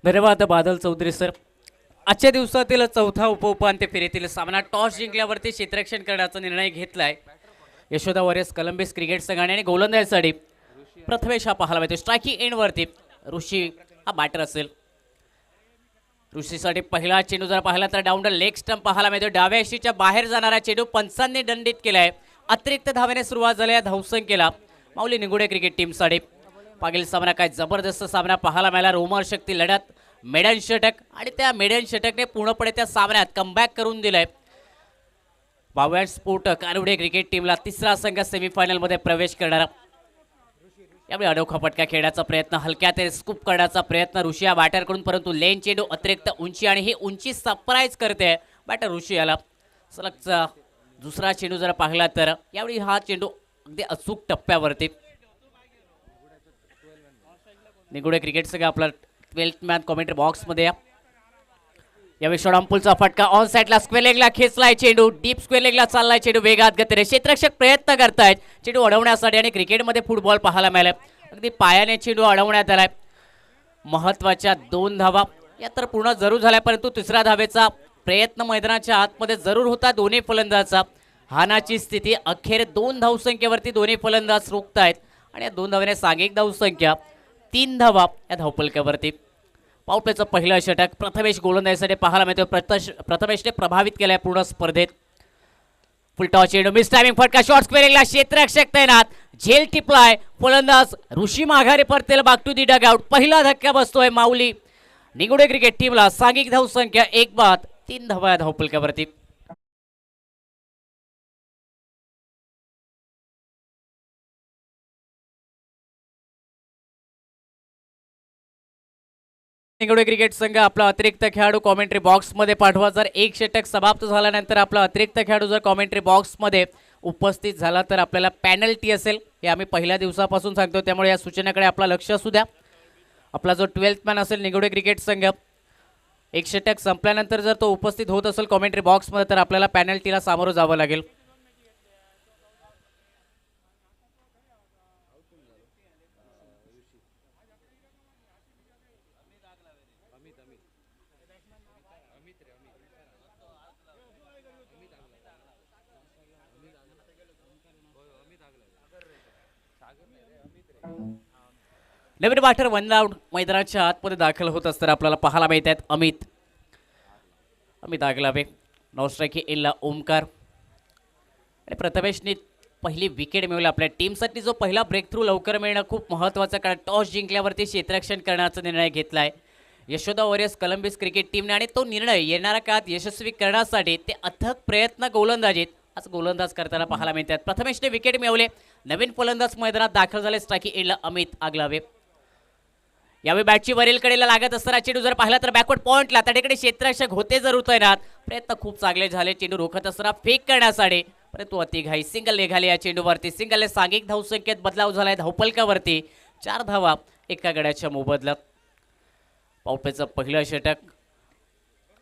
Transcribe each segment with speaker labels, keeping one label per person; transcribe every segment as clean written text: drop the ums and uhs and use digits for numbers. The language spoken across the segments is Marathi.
Speaker 1: धन्यवाद बादल चौधरी सर. आजच्या दिवसातील चौथा उपउपांत्य फेरीतील सामना टॉस जिंकल्यावरती क्षेत्ररक्षण करण्याचा निर्णय घेतलाय यशोदा वॉरियर्स कोलंबिस क्रिकेट संघाने आणि गोलंदाजीसाठी प्रथमेश हा पाहायला मिळतो. स्ट्रायकिंग एंडवरती ऋषी हा बॅटर असेल. ऋषीसाठी पहिला चेंडू जर पाहिला तर डाऊन द लेग स्टंप पाहायला मिळतो. डाव्या यष्टीच्या बाहेर जाणारा चेंडू पंचांनी दंडित केलाय. अतिरिक्त धावेने सुरुवात झाली धावसंख्येला माऊली निगुडे क्रिकेट टीमसाठी. मागील सामना काय जबरदस्त सामना पाहायला मिळाला. रोमर शक्ती लढत, मेडन षटक आणि त्या मेडन षटकने पूर्णपणे त्या सामन्यात कमबॅक करून दिलंय. बावॅट स्पोर्ट कानवडे क्रिकेट टीमला तिसरा संघ सेमीफायनलमध्ये प्रवेश करणारा. यावेळी अनोखा फटका खेळण्याचा प्रयत्न, हलक्यात स्कूप करण्याचा प्रयत्न ऋषी या बॅटरकडून, परंतु लेन चेंडू अतिरिक्त उंची आणि ही उंची सरप्राईज करते बॅटर ऋषी याला. सलगचा दुसरा चेंडू जर पाहिला तर यावेळी हा चेंडू अगदी अचूक टप्प्यावरती. निगुडे क्रिकेट संघ आपला 12th मॅन कॉमेंट्री बॉक्समध्ये. यावेळी शॉर्टपुलचा फटका ऑन साईडला स्क्वेअर लेगला खेचलाय चेंडू. डीप स्क्वेअर लेगला चाललाय चेंडू वेगात गतीने. क्षेत्ररक्षक प्रयत्न करतायत चेंडू अडवण्यासाठी आणि क्रिकेटमध्ये फुटबॉल पाहायला मिळालाय. अगदी पायाने चेंडू अडवण्यात आलाय. महत्वाच्या 2 धावा या तर पूर्ण जरूर झाल्या, परंतु तिसऱ्या धावेचा प्रयत्न मैदानाच्या आतमध्ये जरूर होता दोन्ही फलंदाजाचा. हानाची स्थिती अखेर 2 धावसंख्येवरती दोन्ही फलंदाज रोखतायत आणि या 2 धावेने सांघिक धावसंख्या 3 धावा या धावपलकावरती. पावप्लेचं पहिलं षटक प्रथमेश गोलंदाजीसाठी पाहायला मिळतो. प्रथमेशने प्रभावित केलाय पूर्ण स्पर्धेत. फुलटॉस चेंडू मिस टायमिंग फटका शॉर्ट स्क्वेअरिंगला क्षेत्ररक्षक तैनात. झेल टिपलाय फलंदाज ऋषी माघारी परतेल बॅक टू दी डगआउट. पहिला धक्का बसतोय माऊली निगुडे क्रिकेट टीमला. सांघिक धावसंख्या 1 बाद 3 धावा या धावपलकावरती. निगुडे क्रिकेट संघ आपला अतिरिक्त खेळाडू कॉमेंट्री बॉक्समध्ये पाठवा. जर एक षटक समाप्त झाल्यानंतर आपला अतिरिक्त खेळाडू जर कॉमेंट्री बॉक्समध्ये उपस्थित झाला तर आपल्याला पॅनल्टी असेल. हे आम्ही पहिल्या दिवसापासून सांगतो, त्यामुळे या सूचनेकडे आपला लक्ष असू द्या. आपला जो 12th मॅन असेल निगुडे क्रिकेट संघ, एक षटक संपल्यानंतर जर तो उपस्थित होत असेल कॉमेंट्री बॉक्समध्ये तर आपल्याला पॅनल्टीला सामोरं जावं लागेल. नवीन बॅटर 1 आउट मैदानाच्या आतमध्ये दाखल होत असताना आपल्याला पाहायला मिळत आहेत अमित आगलावे. नॉन स्ट्राईक एलला ओमकार आणि प्रथमेशने पहिली विकेट मिळवली. आपल्या टीमसाठी जो पहिला ब्रेक थ्रू लवकर मिळणं खूप महत्त्वाचं, कारण टॉस जिंकल्यावरती क्षेत्ररक्षण करण्याचा निर्णय घेतलाय यशोदा वॉरियर्स कोलंबिस क्रिकेट टीमने आणि तो निर्णय येणाऱ्या काळात यशस्वी करण्यासाठी ते अथक प्रयत्न गोलंदाजीत आज गोलंदाज करताना पाहायला मिळतात. प्रथमेशने विकेट मिळवले. नवीन फलंदाज मैदानात दाखल झाले स्ट्रायकिंग एंडला अमित आगलावे. यावेळी बॅटची वरील कडेला लागत असताना चेंडू जर पाहिला तर बॅकवर्ड पॉईंटला त्या ठिकाणी क्षेत्ररक्षक होते जरूर तैनात. प्रयत्न खूप चांगले झाले चेंडू रोखत असताना फेक करण्यासाठी, परंतु अतिघाई सिंगल निघाले या चेंडूवरती. सिंगलने सांघिक धावसंख्येत बदलाव झालाय धावपलकावरती. 4 धावा एका गड्याच्या मोबदल्यात. पावपेचं पहिलं षटक,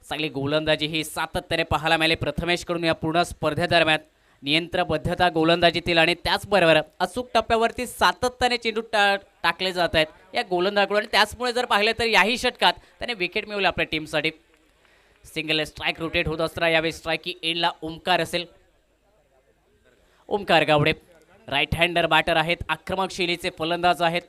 Speaker 1: चांगली गोलंदाजी ही सातत्याने पाहायला मिळाली प्रथमेशकडून या पूर्ण स्पर्धेदरम्यान. नियंत्रणबद्धता गोलंदाजीतील आणि त्याचबरोबर अचूक टप्प्यावरती सातत्याने चेंडू टाकले जात आहेत या गोलंदाजाकडून. आणि त्याचमुळे जर पाहिलं तर याही षटकात त्याने विकेट मिळवली आपल्या टीमसाठी. सिंगल स्ट्राईक रोटेट होत असताना यावेळी स्ट्रायकिंग एंडला ओमकार असेल. Omkar Gawade right hander batter आहेत, आक्रमक शैलीचे फलंदाज आहेत.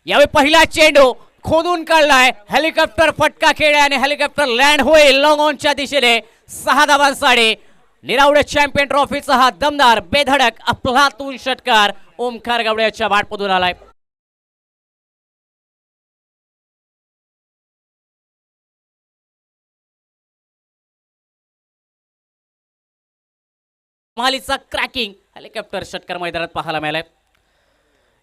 Speaker 1: यावेळी पहिला चेंडू खोदून काढलाय. हेलिकॉप्टर फटका खेळला आणि हेलिकॉप्टर लँड होईल लॉंग ऑनच्या दिशेने. 6 धावांसाठी निरावडे चॅम्पियन ट्रॉफीचा हा दमदार बेधडक अफलातून षटकार ओमकार गावड्याच्या बॅटमधून आलाय. महालीचा क्रॅकिंग हेलिकॉप्टर षटकार मैदानात पाहायला मिळालाय.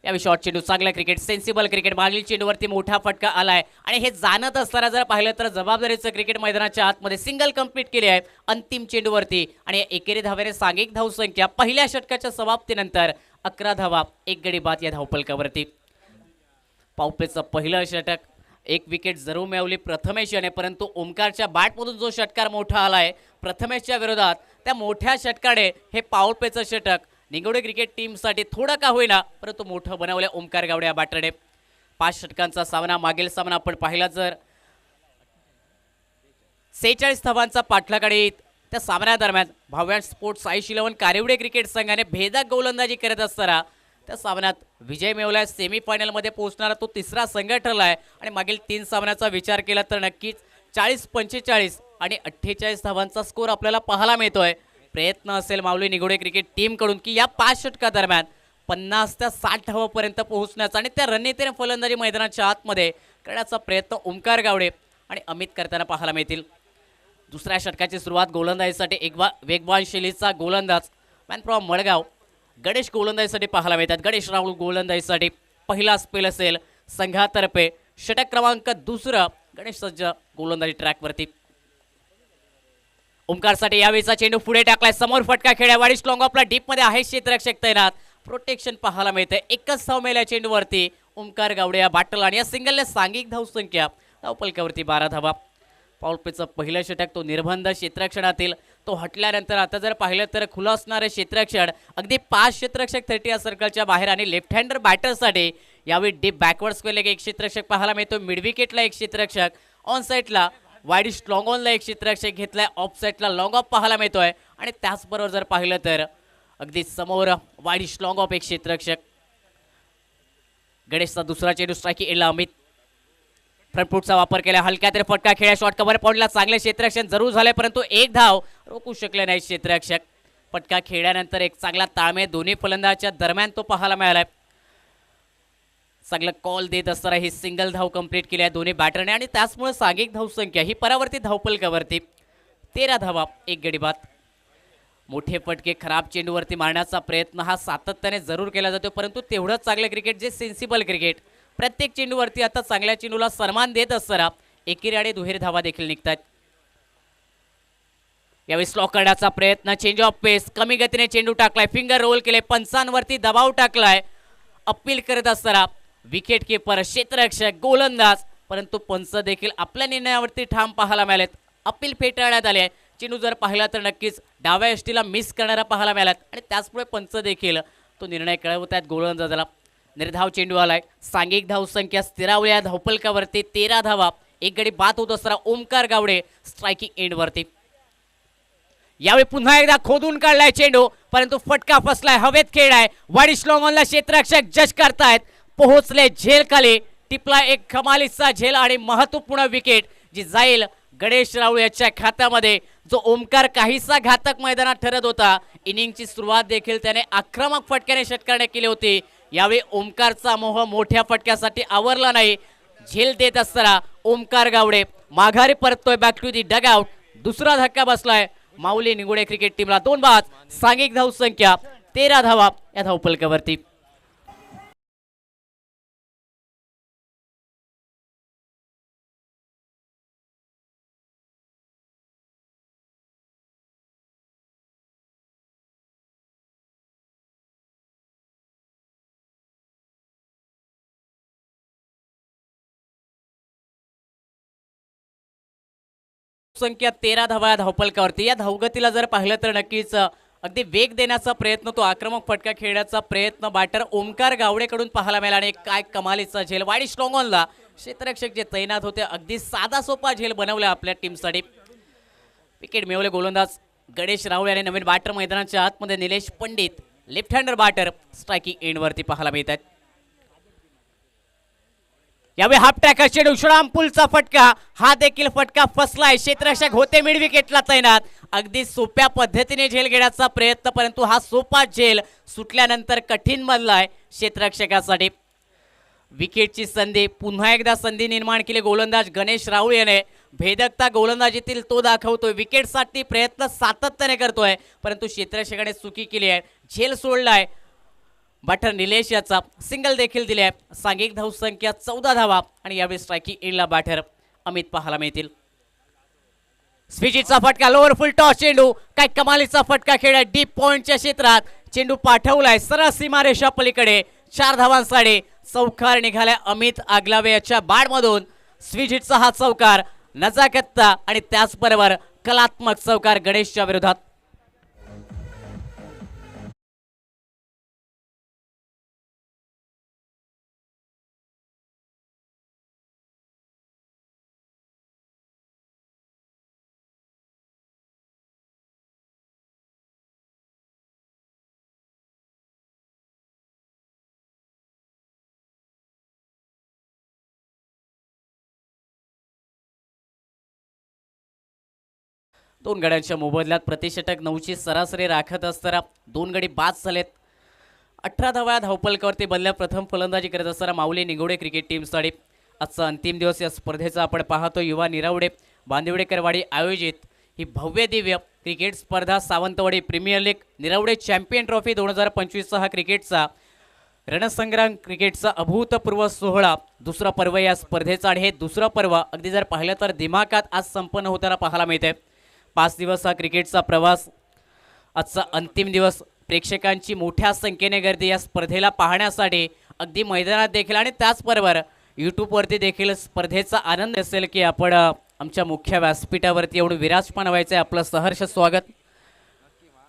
Speaker 1: यावेळी शॉर्ट चेंडू चांगला क्रिकेट, सेन्सिबल क्रिकेट. मागील चेंडूवरती मोठा फटका आलाय आणि हे जाणत असताना जर पाहिलं तर जबाबदारीचं क्रिकेट मैदानाच्या आतमध्ये सिंगल कंप्लीट केली आहे अंतिम चेंडूवरती. आणि एकेरी धावेने सांघिक धावसंख्या पहिल्या षटकाच्या समाप्तीनंतर 11 धावा 1 गडी बाद या धावपलकावरती. पावपेचं पहिलं षटक, एक विकेट जरूर मिळवली प्रथमेश याने, परंतु ओमकारच्या बॅटमधून जो षटकार मोठा आलाय प्रथमेशच्या विरोधात, त्या मोठ्या षटकाने हे पावपेचं षटक निगुडे क्रिकेट टीमसाठी थोडं का होईना परंतु मोठं बनवलं ओमकार गावडे या बॅटरने. 5 षटकांचा सामना. मागील सामना आपण पाहिला जर 46 धावांचा पाठलागाडीत त्या सामन्यादरम्यान भाव्या स्पोर्ट्स साईश 11 कारिवडे क्रिकेट संघाने भेदक गोलंदाजी करत असताना त्या सामन्यात विजय मिळवलाय. सेमीफायनलमध्ये पोहोचणारा तो तिसरा संघ ठरलाय आणि मागील 3 सामन्याचा विचार केला तर नक्कीच 40-45 आणि 48 धावांचा स्कोर आपल्याला पाहायला मिळतोय. प्रयत्न असेल माऊली निगोडे क्रिकेट टीमकडून की या 5 षटकादरम्यान 50 ते 60 धावांपर्यंत पोहोचण्याचा आणि त्या रणनीतीने फलंदाजी मैदानाच्या आतमध्ये करण्याचा प्रयत्न ओमकार गावडे आणि अमित करताना पाहायला मिळतील. दुसऱ्या षटकाची सुरुवात गोलंदाजीसाठी एक वेगवान शैलीचा गोलंदाज मॅन फ्रॉम मडगाव गणेश गोलंदाजीसाठी पाहायला मिळतात. गणेश राहुल गोलंदाजीसाठी पहिला स्पेल असेल संघातर्फे. षटक क्रमांक 2 गणेश सज्ज गोलंदाजी ट्रॅकवरती. ओमकारसाठी यावेळीचा चेंडू पुढे टाकलाय. समोर फटका खेळ्या वाडी स्लॉंग ऑफला डीपमध्ये आहे क्षेत्ररक्षक तैनात. प्रोटेक्शन पाहायला मिळते. एकच धाव मिळाल्या चेंडूवरती. ओमकार गावडे या बाटल आणि या सिंगलने सांघिक धावसंख्या धावपलकावरती 12 धावा. पाऊलपेचं पहिलं षटक तो निर्बंध क्षेत्ररक्षणातील तो हटल्यानंतर आता जर पाहिलं तर खुलं असणारे क्षेत्ररक्षण अगदी 5 क्षेत्ररक्षक 30 या सर्कलच्या बाहेर आणि लेफ्ट हँडर बॅटरसाठी यावेळी डीप बॅकवर्ड स्क्वेअरला एक क्षेत्ररक्षक पाहायला मिळतो. मिड विकेटला एक क्षेत्ररक्षक, ऑन साईडला वाईडिश लॉंग ऑनला एक क्षेत्ररक्षक घेतलाय. ऑफ साईडला लॉंग ऑफ पाहायला मिळतोय आणि त्याचबरोबर जर पाहिलं तर अगदी समोर वाईडिश लॉंग ऑफ एक क्षेत्ररक्षक. गणेशचा दुसरा चेंडू स्ट्राईक एला. अमित फ्रंटफूटचा वापर केला. हलक्या तरी फटका खेळ्या. शॉर्ट कव्हर पॉईंटला चांगले क्षेत्ररक्षण जरूर झाले परंतु एक धाव रोखू शकले नाही क्षेत्ररक्षक. फटका खेळल्यानंतर एक चांगला ताळमेळ दोन्ही फलंदाजांच्या दरम्यान तो पाहायला मिळालाय. चांगलं कॉल देत असताना ही सिंगल धाव कंप्लीट केली आहे दोन्ही बॅटरने आणि त्याचमुळे सांघिक धावसंख्या ही परावर्ती धावपलकावरती 13 धावा एक गडी बाद. मोठे फटके खराब चेंडूवरती मारण्याचा प्रयत्न हा सातत्याने जरूर केला जातो परंतु तेवढंच चांगलं क्रिकेट जे सेन्सिबल क्रिकेट. प्रत्येक चेंडूवरती आता चांगल्या चेंडूला सन्मान देत असताना एकेरी आणि दुहेरी धावा देखील निघतात. यावेळी स्लॉक करण्याचा प्रयत्न. चेंज ऑफ पेस. कमी गतीने चेंडू टाकलाय. फिंगर रोल केले. पंचांवरती दबाव टाकलाय. अपील करत असताना विकेट किपर क्षेत्ररक्षक गोलंदाज परंतु पंच देखील आपल्या निर्णयावरती ठाम पाहायला मिळालेत. अपील फेटाळण्यात आले. चेंडू जर पाहिला तर नक्कीच डाव्या यष्टीला मिस करणारा पाहायला मिळालात आणि त्याचमुळे पंच देखील तो निर्णय कळवत आहेत गोलंदाजाला. निर्धाव चेंडू आलाय. सांघिक धावसंख्या स्थिरावली या धावपलकावरती 13 धावा एक गडी बाद होत असताना ओमकार गावडे स्ट्रायकिंग एंडवरती. यावेळी पुन्हा एकदा खोदून काढलाय चेंडू परंतु फटका फसलाय. हवेत खेळाय. वाडिश लॉंग ऑनला क्षेत्ररक्षक जज करतायत. पोहोचले झेल खाली. टिपला एक कमालीचा झेल आणि महत्वपूर्ण विकेट जी जाईल गणेश राहुल याच्या खात्यामध्ये. जो ओमकार काहीसा घातक मैदानात ठरत होता. इनिंगची सुरुवात देखील त्याने आक्रमक फटक्याने षटकाने केली होती. यावेळी ओमकारचा मोह मोठ्या फटक्यासाठी आवरला नाही. झेल देत असताना ओमकार गावडे माघारी परततोय बॅक टू दी डगआउट. दुसरा धक्का बसलाय माऊली निगोडे क्रिकेट टीमला. 2 बाद. सांघिक धावसंख्या 13 धावा या धावपलकावरती. संख्या 13 धावा या धावपलकावरती. या धावगतीला जर पाहिलं तर नक्कीच अगदी वेग देण्याचा प्रयत्न तो आक्रमक फटका खेळण्याचा प्रयत्न बॅटर ओमकार गावडेकडून पाहायला मिळाला आणि काय कमालीचा झेल. वाडी स्ट्रॉंग ऑनला क्षेत्ररक्षक जे तैनात होते अगदी साधा सोपा झेल बनवला आपल्या टीमसाठी. विकेट मिळवले गोलंदाज गणेश राहुल याने. नवीन बॅटर मैदानाच्या आतमध्ये निलेश पंडित लेफ्ट हँडर बॅटर स्ट्रायकिंग एंडवरती पाहायला मिळतात. यावेळी हाफ ट्रॅकर चेंडू श्रामपूलचा फटका. हा देखील फटका फसलाय. क्षेत्ररक्षक होते मिड विकेटला तैनात. अगदी सोप्या पद्धतीने झेल घेण्याचा प्रयत्न परंतु हा सोपा झेल सुटल्यानंतर कठीण बनलाय क्षेत्ररक्षकासाठी. विकेटची संधी पुन्हा एकदा संधी निर्माण केली गोलंदाज गणेश राहुल याने. भेदकता गोलंदाजीतील तो दाखवतोय. विकेटसाठी प्रयत्न सातत्याने करतोय परंतु क्षेत्ररक्षकाने चुकी केली आहे. झेल सोडलाय. बॅटर निलेश याचा सिंगल देखील दिले आहे. सांघिक धावसंख्या 14 धावा आणि यावेळी स्ट्रायकिंग एंडला बॅटर अमित पाहायला मिळतील. स्विचिटचा फटका. लोअर फुल टॉस चेंडू. काय कमालीचा फटका खेळला. डीप पॉइंटच्या क्षेत्रात चेंडू पाठवलाय सरळ सीमारेषा पलीकडे. 4 धावांसाठी चौकार निघालाय अमित आगलावे याच्या बॅटमधून. स्विचिटचा हा चौकार नजाकतचा आणि त्याचबरोबर कलात्मक चौकार गणेशच्या विरोधात. 2 गड्यांच्या मोबदल्यात प्रतिषटक 9ची सरासरी राखत असताना 2 गडी बाद झालेत. 18 धावा धावपलकावरती बदल्या प्रथम फलंदाजी करत असताना माऊली निगोडे क्रिकेट टीमसाठी आजचा अंतिम दिवस या स्पर्धेचा आपण पाहतो. युवा निरावडे बांदिवडेकरवाडी आयोजित ही भव्य दिव्य क्रिकेट स्पर्धा Sawantwadi premier league Niravade champion trophy 2025चा हा क्रिकेटचा रणसंग्राम क्रिकेटचा अभूतपूर्व सोहळा दुसरा पर्व या स्पर्धेचा आणि हे दुसरं पर्व अगदी जर पाहिलं तर दिमाखात आज संपन्न होताना पाहायला मिळते. 5 दिवस हा क्रिकेटचा प्रवास, आजचा अंतिम दिवस, प्रेक्षकांची मोठ्या संख्येने गर्दी या स्पर्धेला पाहण्यासाठी अगदी मैदानात देखील आणि त्याचबरोबर यूट्यूबवरती देखील स्पर्धेचा आनंद असेल की आपण आमच्या मुख्य व्यासपीठावरती येऊन विराजमान व्हायचं आहे. आपलं सहर्ष स्वागत.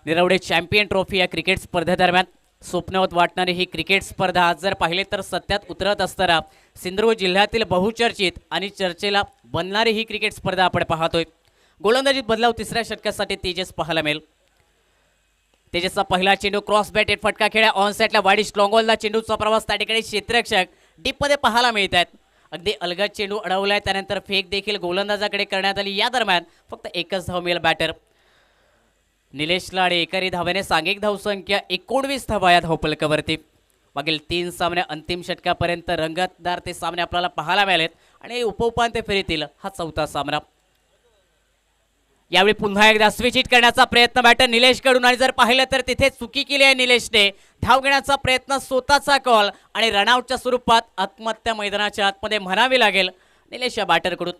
Speaker 1: निरावडे चॅम्पियन ट्रॉफी या क्रिकेट स्पर्धेदरम्यान स्वप्नवत वाटणारी ही क्रिकेट स्पर्धा आज जर पाहिले तर सत्यात उतरत असताना सिंधुदुर्ग जिल्ह्यातील बहुचर्चित आणि चर्चेला बनणारी ही क्रिकेट स्पर्धा आपण पाहतोय. गोलंदाजीत बदलाव तिसऱ्या षटकासाठी तेजस पाहायला मिळेल. तेजसचा पहिला चेंडू क्रॉस बॅटेड फटका खेळ्या ऑन साईडला वाईड स्ट्रॉंगॉलला चेंडूचा प्रवास त्या ठिकाणी क्षेत्ररक्षक डीपमध्ये पाहायला मिळत आहेत. अगदी अलगद चेंडू अडवलाय, त्यानंतर फेक देखील गोलंदाजाकडे करण्यात आली. या दरम्यान फक्त एकच धाव मिळेल बॅटर निलेश लाडे. एकारी धाव्याने सांघिक धावसंख्या 19 धावा या धावपलकावरती. मागील 3 सामने अंतिम षटकापर्यंत रंगतदार ते सामने आपल्याला पाहायला मिळालेत आणि उपउपांत्य फेरीतील हा 4था सामना. यावेळी पुन्हा एकदा स्विच हिट करण्याचा प्रयत्न बॅटर निलेश कडून आणि जर पाहिलं तर तिथे चुकी केली आहे निलेशने. धाव घेण्याचा प्रयत्न, स्वतःचा कॉल आणि रनआउटच्या स्वरूपात आत्महत्या मैदानाच्या आतमध्ये म्हणावी लागेल निलेश या बॅटरकडून.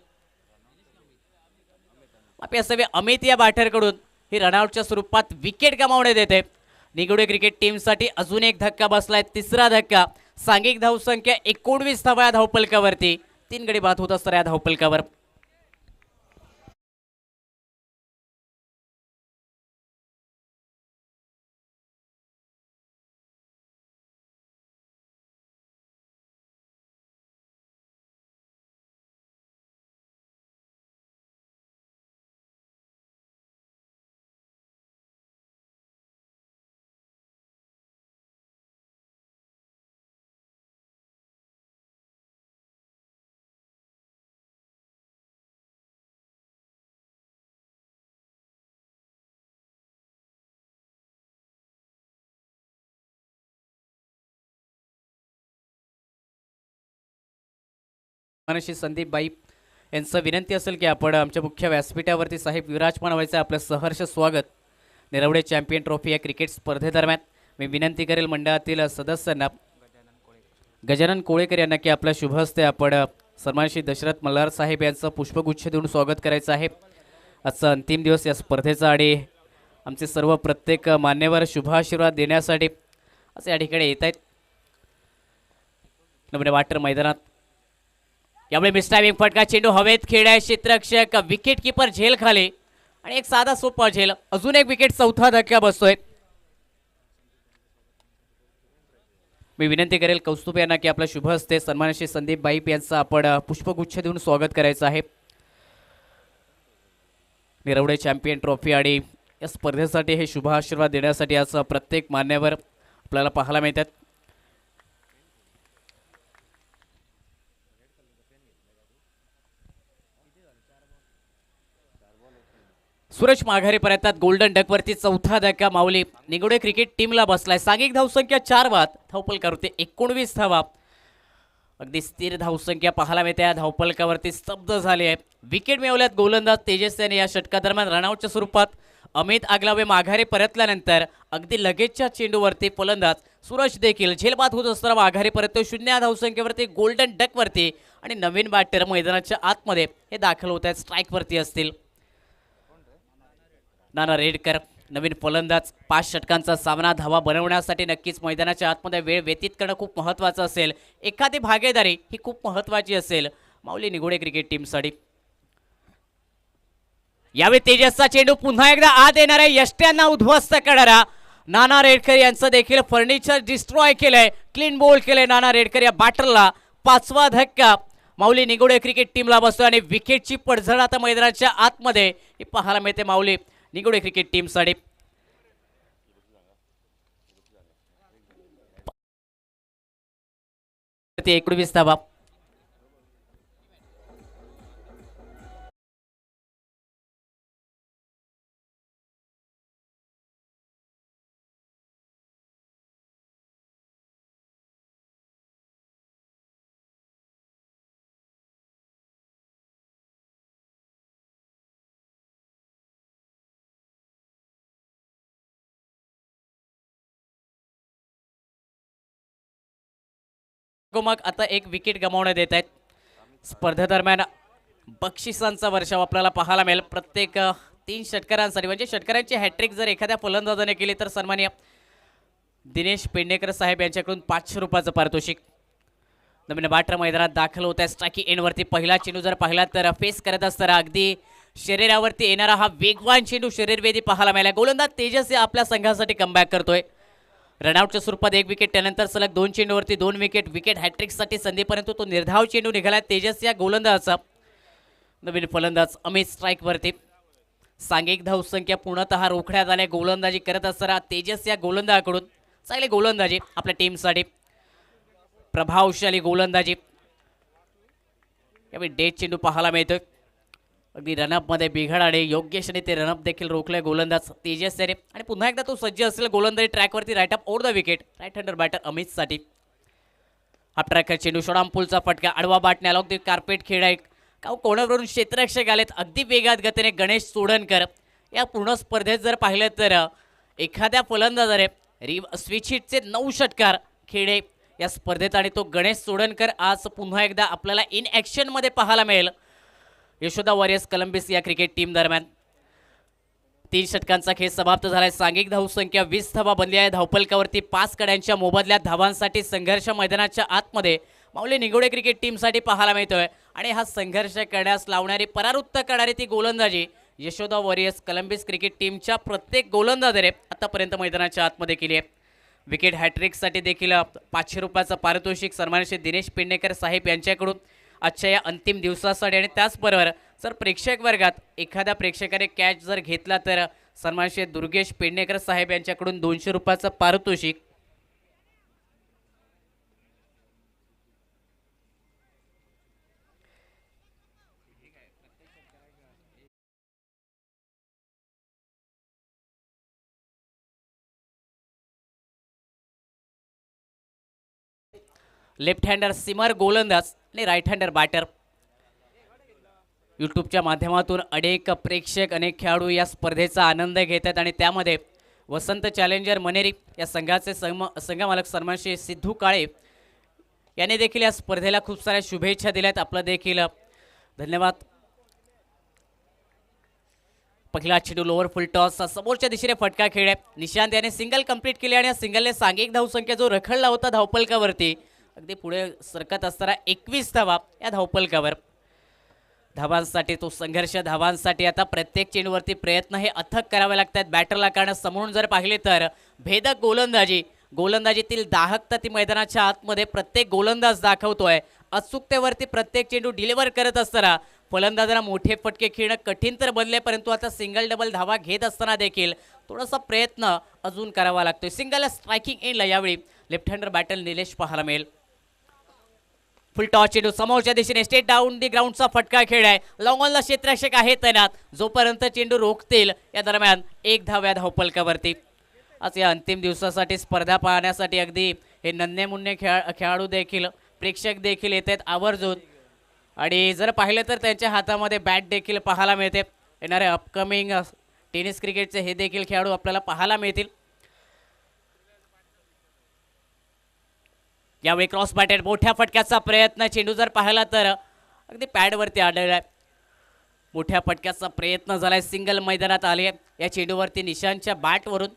Speaker 1: माफी असावी, अमित या बॅटरकडून ही रनआउटच्या स्वरूपात विकेट गमावण्यात येते. निगोडे क्रिकेट टीमसाठी अजून एक धक्का बसलाय, तिसरा धक्का. सांघिक धावसंख्या 19 धावा या धावपलकावरती. 3 गडी बाद होत असतात या धावपलकावर. मनशी संदीप बाई यांचं विनंती असेल की आपण आमच्या मुख्य व्यासपीठावरती साहेब विराजमान व्हायचं. आपलं सहर्ष स्वागत. निरावडे चॅम्पियन ट्रॉफी या क्रिकेट स्पर्धेदरम्यान मी विनंती करेल मंडळातील सदस्यांना गजानन कोळेकर यांना की आपल्या शुभ हस्ते आपण सन्मानश्री दशरथ मल्हार साहेब यांचं पुष्पगुच्छ देऊन स्वागत करायचं आहे. आजचा अंतिम दिवस या स्पर्धेचा आणि आमचे सर्व प्रत्येक मान्यवर शुभाशीर्वाद देण्यासाठी असे या ठिकाणी येत आहेत. नमने वाटर मैदानात यामुळे मिस्टायमिंग फटका, चेंडू हवेत खेळाय, क्षेत्ररक्षक विकेट किपर झेल खाली आणि एक साधा सोपा झेल. अजून एक विकेट, 4था धक्का बसतोय. मी विनंती करेल कौस्तुभ यांना की आपल्या शुभ हस्ते सन्मानश्री संदीप बाईप यांचं आपण पुष्पगुच्छ देऊन स्वागत करायचं आहे. निरावडे चॅम्पियन ट्रॉफी आणि या स्पर्धेसाठी हे शुभ आशीर्वाद देण्यासाठी आज प्रत्येक मान्यवर आपल्याला पाहायला मिळतात. सूरज माघारी परततात. गोल्डन डकवरती 4था धक्का माऊली निगोडे क्रिकेट टीमला बसलाय. सांघिक धावसंख्या 4 बाद, धावपलकावरती 19 धावा. अगदी स्थिर धावसंख्या पाहायला मिळते. या धावपलकावरती स्तब्ध झाले आहे. विकेट मिळवल्यात गोलंदाज तेजस याने. या षटकादरम्यान रनआउटच्या स्वरूपात अमित आगलावे माघारी परतल्यानंतर अगदी लगेचच्या चेंडूवरती फलंदाज सूरज देखील झेलबाद होत असताना माघारी परततो. 0 धावसंख्येवरती गोल्डन डकवरती आणि नवीन बॅटर मैदानाच्या आतमध्ये हे दाखल होत आहेत. स्ट्राईकवरती असतील नाना रेडकर, नवीन फलंदाज. 5 षटकांचा सामना धावा बनवण्यासाठी नक्कीच मैदानाच्या आतमध्ये वेळ व्यतीत करणं खूप महत्त्वाचं असेल. एखादी भागीदारी ही खूप महत्त्वाची असेल माऊली निगोडे क्रिकेट टीमसाठी. यावेळी तेजसचा चेंडू पुन्हा एकदा आत येणार आहे. यष्ट्यांना उद्ध्वस्त करणारा नाना रेडकर यांचं देखील फर्निचर डिस्ट्रॉय केलंय. क्लीन बोल्ड केलंय नाना रेडकर या बॅटरला. 5वा धक्का माऊली निगोडे क्रिकेट टीमला बसतो आणि विकेटची पडझड आता मैदानाच्या आतमध्ये ही पाहायला मिळते माऊली निगोडे क्रिकेट टीमसाठी. 19 धावा. पाठोपाठ आता एक विकेट गमावण्यात येत आहेत. स्पर्धेदरम्यान बक्षिसांचा वर्षाव आपल्याला पाहायला मिळेल. प्रत्येक 3 षटकारांसाठी म्हणजे षटकारांची हॅट्रिक जर एखाद्या फलंदाजाने केली तर सन्माननीय दिनेश पेडणेकर साहेब यांच्याकडून 500 रुपयाचं पारितोषिक. नवीन बॅटर मैदानात दाखल होत आहे. स्ट्राइक एंडवरती पहिला चेंडू जर पाहिला तर फेस करत असताना अगदी शरीरावरती येणारा हा वेगवान चेंडू शरीरवेदी पाहायला मिळाला. गोलंदाज तेजस आपल्या संघासाठी कमबॅक करतोय. रनआउटच्या स्वरूपात 1 विकेट, त्यानंतर सलग 2 चेंडूवरती 2 विकेट. विकेट हॅट्रिकसाठी संधी, परंतु तो निर्धाव चेंडू निघाला तेजस या गोलंदाजाचा. नवीन फलंदाज अमित स्ट्राईकवरती. सांघिक धावसंख्या पूर्णतः रोखण्यात आल्या. गोलंदाजी करत असताना तेजस या गोलंदाजाकडून चांगली गोलंदाजी आपल्या टीमसाठी. प्रभावशाली गोलंदाजी. यावेळी डेट चेंडू पाहायला मिळतोय. अगदी रनअपमध्ये बिघड आणि योग्यशने ते रनअप देखील रोखले गोलंदाज तेजस याने. आणि पुन्हा एकदा तो सज्ज असेल गोलंदाजी ट्रॅकवरती. Right up over the wicket. Right hander batter अमितसाठी. हा ट्रॅकर चेंडू शॉर्टआर्मपूलचा फटका. आडवा बाटणे अगदी कार्पेट खेळ आहे. कोणावरून क्षेत्ररक्षक आलेत अगदी वेगात गतीने. गणेश सोडणकर या पूर्ण स्पर्धेत जर पाहिलं तर एखाद्या फलंदाजाने स्विच हिटचे 9 षटकार खेळे या स्पर्धेत. आणि तो गणेश सोडणकर आज पुन्हा एकदा आपल्याला इन ॲक्शनमध्ये पाहायला मिळेल यशोदा वॉरियर्स कोलंबिस या क्रिकेट टीम दरम्यान. 3 षटकांचा खेळ समाप्त झालाय. सांघिक धावसंख्या 20 धावा बनली आहे. धावपलकावरती 5 कड्यांच्या मोबदल्यात धावांसाठी संघर्ष मैदानाच्या आतमध्ये माऊली निगोडे क्रिकेट टीमसाठी पाहायला मिळतोय. आणि हा संघर्ष करण्यास लावणारी, परावृत्त करणारी ती गोलंदाजी यशोदा वॉरियर्स कोलंबिस क्रिकेट टीमच्या प्रत्येक गोलंदाजाने आतापर्यंत मैदानाच्या आतमध्ये केली आहे. विकेट हॅट्रिकसाठी देखील 500 रुपयाचं पारितोषिक सन्माननीय दिनेश पेडणेकर साहेब यांच्याकडून आजच्या या अंतिम दिवसासाठी. आणि त्याचबरोबर जर प्रेक्षक वर्गात एखाद्या प्रेक्षकाने कॅच जर घेतला तर सन्माननीय दुर्गेश पेडणेकर साहेब यांच्याकडून 200 रुपयाचं पारितोषिक. लेफ्ट हँडर सिमर गोलंदाज आणि राईट हँडर बॅटर. यूट्यूबच्या माध्यमातून अनेक प्रेक्षक, अनेक खेळाडू या स्पर्धेचा आनंद घेत आहेत. आणि त्यामध्ये वसंत चॅलेंजर मनेरी या संघाचे संघमालक सन्माननीय सिद्धू काळे याने देखील या स्पर्धेला खूप साऱ्या शुभेच्छा दिल्यात. आपलं देखील धन्यवाद. पहिला चेंडू लोअर फुल टॉस समोरच्या दिशेने फटका खेळ आहे. निशांत याने सिंगल कंप्लीट केले आणि या सिंगलने सांघिक धावसंख्या जो रखडला होता धावपलकावरती अगदी पुढे सरकत असताना 21 धावा या धावपलकावर. धावांसाठी तो संघर्ष, धावांसाठी आता प्रत्येक चेंडूवरती प्रयत्न हे अथक करावे लागतात बॅटरला. कारण समोरून जर पाहिले तर भेदक गोलंदाजीतील दाहकता ती मैदानाच्या आतमध्ये प्रत्येक गोलंदाज दाखवतोय. अचूकतेवरती प्रत्येक चेंडू डिलिव्हर करत असताना फलंदाजांना मोठे फटके खेळणं कठीण तर बनले, परंतु आता सिंगल डबल धावा घेत असताना देखील थोडासा प्रयत्न अजून करावा लागतोय. सिंगल स्ट्रायकिंग एंडला यावेळी लेफ्ट हँडर बॅटर निलेश पाहायला मिळेल. फुल टॉस चेंडू समोरच्या दिशेने स्ट्रेट डाऊन दी ग्राउंडचा फटका खेळ आहे. लॉंग ऑनला क्षेत्ररक्षक आहे तैनात. जोपर्यंत चेंडू रोखतील या दरम्यान 1 धाव या धावपलकावरती. आज या अंतिम दिवसासाठी स्पर्धा पाहण्यासाठी अगदी हे नन्हे मुन्ने खेळाडू देखील, प्रेक्षक देखील येत आहेत आवर्जून. आणि जर पाहिलं तर त्यांच्या हातामध्ये बॅट देखील पाहायला मिळते. येणारे अपकमिंग टेनिस क्रिकेटचे हे देखील खेळाडू आपल्याला पाहायला मिळतील. यावेळी क्रॉस बॅटेड मोठ्या फटक्याचा प्रयत्न. चेंडू जर पाहिला तर अगदी पॅडवरती आढळला आहे. मोठ्या फटक्याचा प्रयत्न झालाय. सिंगल मैदानात आले. या चेंडूवरती निशांतच्या बॅटवरून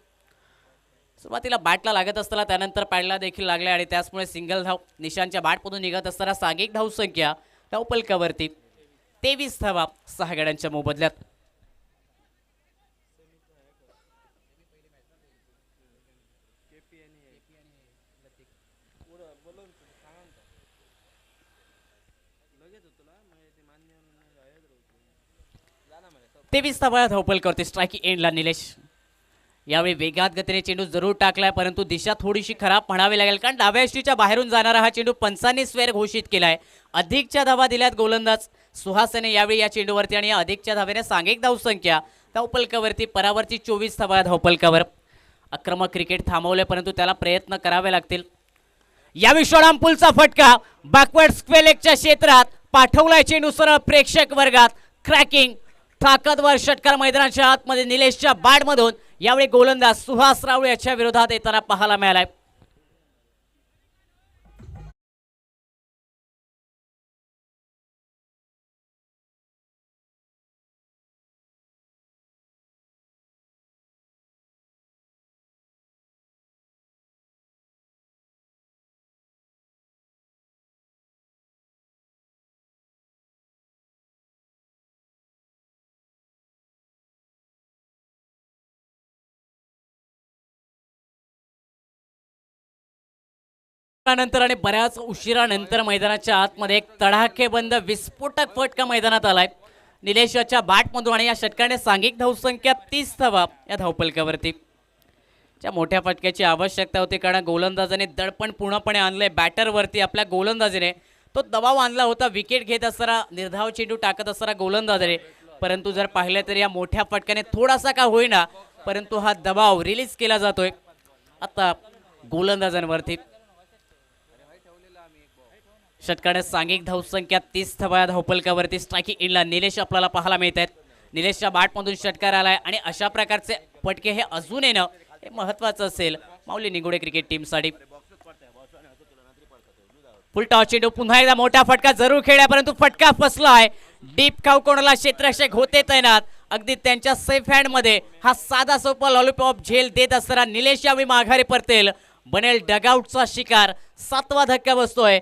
Speaker 1: सुरुवातीला बॅटला लागत असताना त्यानंतर पॅडला देखील लागले आणि त्याचमुळे सिंगल धाव निशांतच्या बॅटमधून निघत असताना सांघिक धावसंख्या धावपलकावरती 23 धावा 6 गड्यांच्या मोबदल्यात. तेवीस धावा धावपलकावरती. स्ट्रायकिंग एंडला निलेश. यावेळी वेगात गतीने चेंडू जरूर टाकलाय, परंतु दिशा थोडीशी खराब म्हणावी लागेल, कारण डाव्या यष्टीच्या बाहेरून जाणारा हा चेंडू पंचांनी स्वेर घोषित केलाय. अधिकच्या धावा दिल्यात गोलंदाज सुहासने यावेळी या चेंडूवरती आणि अधिकच्या धावेने सांघिक धावसंख्या धावपलकावरती परावरती 24 धावा धावपलकावर. आक्रमक क्रिकेट थांबवले, परंतु त्याला प्रयत्न करावे लागतील. यावेळी शॉर्टआर्मपूलचा फटका बॅकवर्ड स्क्वेलेगच्या क्षेत्रात पाठवलाय चेंडू सरळ प्रेक्षक वर्गात. क्रॅकिंग ताकदवर षटकार मैदानाच्या आतमध्ये निलेशच्या बॅटमधून यावेळी गोलंदाज सुहास राऊळ याच्या विरोधात येताना पाहायला मिळालाय. नंतर आणि बऱ्याच उशिरानंतर मैदानाच्या आतमध्ये एक तडाखेबंद विस्फोटक फटका मैदानात आलाय निलेशच्या बॅटमधून आणि या षटकाने सांघिक धावसंख्या 30 धावा या धावपलकावरती. त्या मोठ्या फटक्याची आवश्यकता होती कारण गोलंदाजाने दडपण पूर्णपणे आणलंय बॅटरवरती. आपल्या गोलंदाजीने तो दबाव आणला होता विकेट घेत असताना निर्धाव चेंडू टाकत असताना गोलंदाजाने, परंतु जर पाहिलं तर या मोठ्या फटक्याने थोडासा का होईना परंतु हा दबाव रिलीज केला जातोय आता गोलंदाजांवरती. षटकाने सांघिक धावसंख्या 30 धावा धावपलकावरती. स्ट्रायकिंग एंडला निलेश आपल्याला पाहायला मिळत आहेत. निलेशच्या बॅटमधून षटकार आलाय आणि अशा प्रकारचे फटके हे अजून येणं हे महत्वाचं असेल माऊली निगुडे क्रिकेट टीमसाठी. फुल टॉस चेंडू पुन्हा एकदा मोठा फटका जरूर खेळला परंतु फटका फसलाय. डीप खाऊ कोणाला क्षेत्ररक्षक होते तैनात. अगदी त्यांच्या सेफ हँड मध्ये हा साधा सोपा लॉलीपॉप झेल देत असताना निलेश यावेळी माघारी परतेल. बनेल डगआउटचा शिकार. 7वा धक्का बसतोय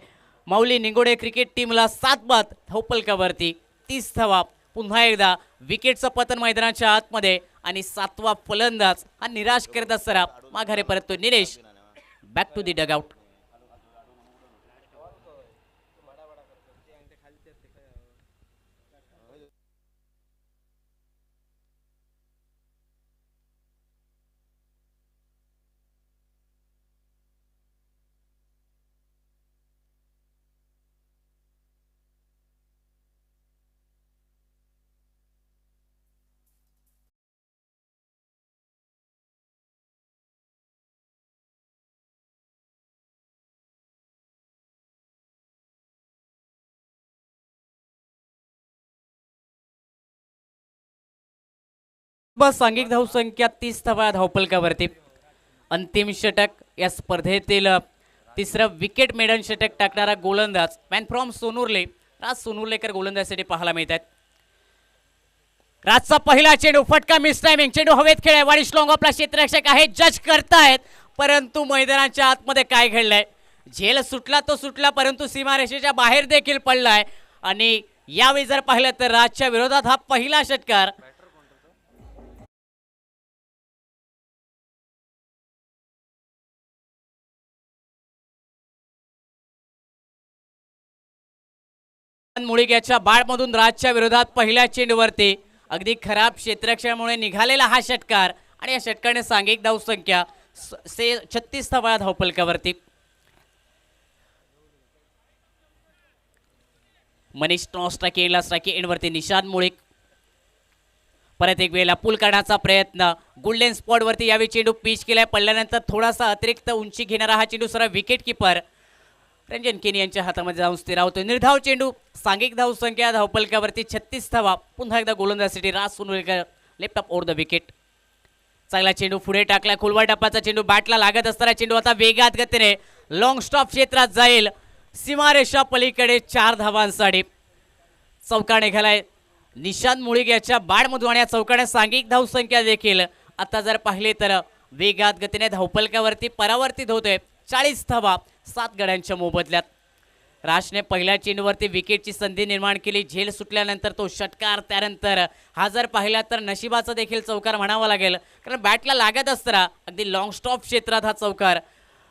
Speaker 1: माऊली निगोडे क्रिकेट टीमला 7 बाद धावपलकावरती. 30 धावा. पुन्हा एकदा विकेटचं पतन मैदानाच्या आतमध्ये आणि 7वा फलंदाज हा निराश करत असताना माघारी परततो Nilesh. Back to the dugout. बस सांघिक धावसंख्या 30 धावा धावपलकावरती. अंतिम षटक या स्पर्धेतील तिसरं विकेट मेडन षटक टाकणारा गोलंदाज मॅन फ्रॉम सोनुर्ले राज सोनुर्लेकर गोलंदाजासाठी पाहायला मिळत आहेत. राजचा पहिला चेंडू फटका मिस टायमिंग. चेंडू हवेत खेळाय. वाडिश लॉंग आपला क्षेत्ररक्षक आहे जज करतायत परंतु मैदानाच्या आतमध्ये काय घडलंय. झेल सुटला तो सुटला परंतु सीमारेषेच्या बाहेर देखील पडलाय आणि यावेळी जर पाहिलं तर राजच्या विरोधात हा पहिला षटकार. मुळीक बाळमधून राजच्या विरोधात पहिल्या चेंडूवरती अगदी खराब क्षेत्ररक्षणामुळे निघालेला हा षटकार आणि या षटकाने सांघिक धावसंख्या 36 धावा धावपलकावरती. मनीष स्ट्रायकिंग एंडवरती निशांत मुळीक. परत एक वेळेला पुल करण्याचा प्रयत्न. गोल्डन स्पॉट वरती यावेळी चेंडू पिच केलाय. पडल्यानंतर थोडासा अतिरिक्त उंची घेणारा हा चेंडू सरळ विकेट किपर रंजन केनी यांच्या हातामध्ये जाऊन स्थिरावतोय. निर्धाव चेंडू. सांघिक धावसंख्या धावपलकावरती 36 धावा. पुन्हा एकदा गोलंदाजासाठी Raj Sonurlekar left up over the wicket. चांगला चेंडू पुढे टाकला. खोलवर टप्प्याचा चेंडू बॅटला लागत असताना चेंडू आता वेगात गतीने लॉंग स्टॉप क्षेत्रात जाईल. सीमारेषा पलीकडे 4 धावांसाठी चौकार निघालाय निशांत मुळीक याच्या बॅटमधून आणि या चौकाने सांघिक धावसंख्या देखील आता जर पाहिले तर वेगात गतीने धावपलकावरती परावर्तित होतोय. 40 धावा 7 गड्यांच्या मोबदल्यात. राजने पहिल्या चेंडूवरती विकेटची संधी निर्माण केली. झेल सुटल्यानंतर तो षटकार. त्यानंतर हा जर पाहिला तर नशिबाचा देखील चौकार म्हणावा लागेल कारण बॅटला लागत असताना अगदी लॉंग स्टॉप क्षेत्रात हा चौकार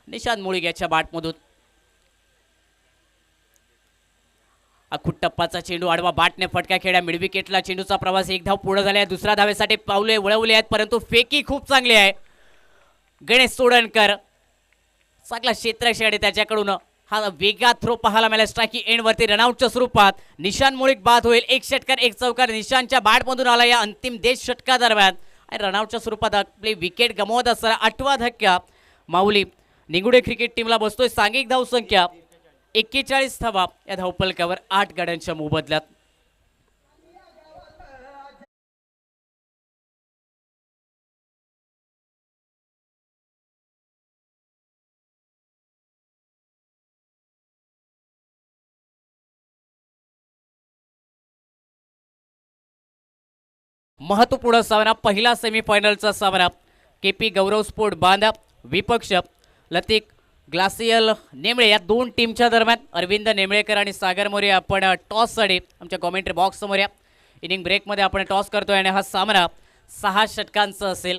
Speaker 1: निशांत मुळीक याच्या बॅटमधून. अखुट टप्पाचा चेंडू आडवा बॅटने फटका खेळ्या. मिड विकेटला चेंडूचा प्रवास. 1 धाव पुढे झाले. दुसऱ्या धावेसाठी पावले वळवले आहेत परंतु फेकी खूप चांगली आहे. गणेश सोडणकर चांगला क्षेत्ररक्षक त्याच्याकडून हा वेगात थ्रो पाहायला मिळाला. स्ट्रायकिंग एंडवरती रनआउटच्या स्वरूपात निशांत मुळीक बाद होईल. 1 षटकार 1 चौकार निशांतच्या बॅटमधून आला या अंतिम देश षटकादरम्यान आणि रनआउटच्या स्वरूपात आपली विकेट गमावत असताना 8वा धक्का माऊली निगुडे क्रिकेट टीमला बसतोय. सांघिक धावसंख्या 41 धावा या धावपलकावर 8 गड्यांच्या मोबदल्यात. महत्वपूर्ण सामना. पहिला सेमीफायनलचा सामना. केपी गौरव स्पोर्ट बांधा विपक्ष लतिक ग्लासियल नेमळे या 2 टीमच्या दरम्यान. अरविंद नेमळेकर आणि सागर मोरे आपण टॉससाठी आमच्या कॉमेंट्री बॉक्स समोर या. इनिंग ब्रेकमध्ये आपण टॉस करतोय आणि हा सामना 6 षटकांचा असेल.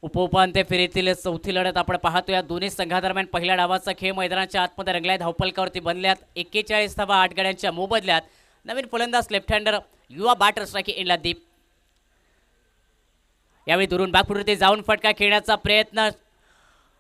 Speaker 1: उपउपांत्य फेरीतील चौथी लढत आपण पाहतो. या दोन्ही संघादरम्यान पहिल्या डावाचा खेळ मैदानाच्या आतमध्ये रंगलाय. धावपलकावरती बनल्यात 41 धावा 8 गड्यांच्या मोबदल्यात. नवीन फलंदाज लेफ्ट हँडर युवा बॅटर स्ट्राईक एंडला दीप. यावेळी दुरून बॅकफुटवरती जाऊन फटका खेळण्याचा प्रयत्न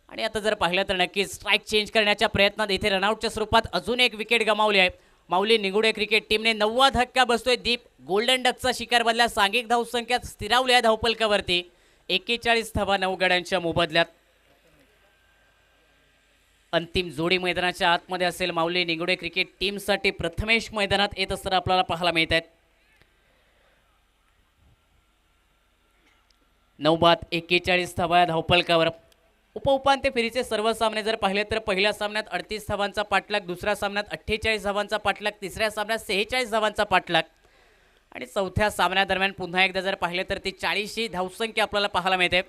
Speaker 1: आणि आता जर पाहिलं तर नक्कीच स्ट्राईक चेंज करण्याच्या प्रयत्नात इथे रनआउटच्या स्वरूपात अजून एक विकेट गमावली आहे. माऊली निगुडे क्रिकेट टीमने 9वा धक्का बसतोय. दीप गोल्डन डकचा शिकार बनला. सांघिक धावसंख्यात स्थिरावली आहे धावपलकावरती. 41 धावा 9 गड्यांच्या मोबदल्यात. अंतिम जोडी मैदानाच्या आतमध्ये असेल. माऊली निगुडे क्रिकेट टीमसाठी प्रथमेश मैदानात येत असताना आपल्याला पाहायला मिळत आहेत. 9 बाद 41 धावा या धावपलकावर. उपउपांत्य फेरीचे सर्व सामने जर पाहिले तर पहिल्या सामन्यात 38 धावांचा पाठलाग, दुसऱ्या सामन्यात 48 धावांचा पाठलाग, तिसऱ्या सामन्यात 46 धावांचा पाठलाग आणि चौथ्या सामन्यादरम्यान पुन्हा एकदा जर पाहिले तर ती 40 धावसंख्या आपल्याला पाहायला मिळते.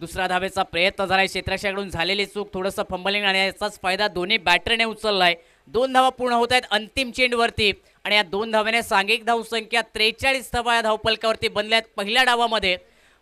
Speaker 1: दुसरा धावेचा प्रयत्न झालाय. क्षेत्ररक्षकाकडून झालेली चूक, थोडंसं फंबलिंग आणि याचाच फायदा दोन्ही बॅटरने उचललाय. 2 धावा पूर्ण होत आहेत अंतिम चेंडवरती आणि या 2 धाव्याने सांघिक धावसंख्या 43 धावा या धावपलकावरती बनल्यात. पहिल्या डावामध्ये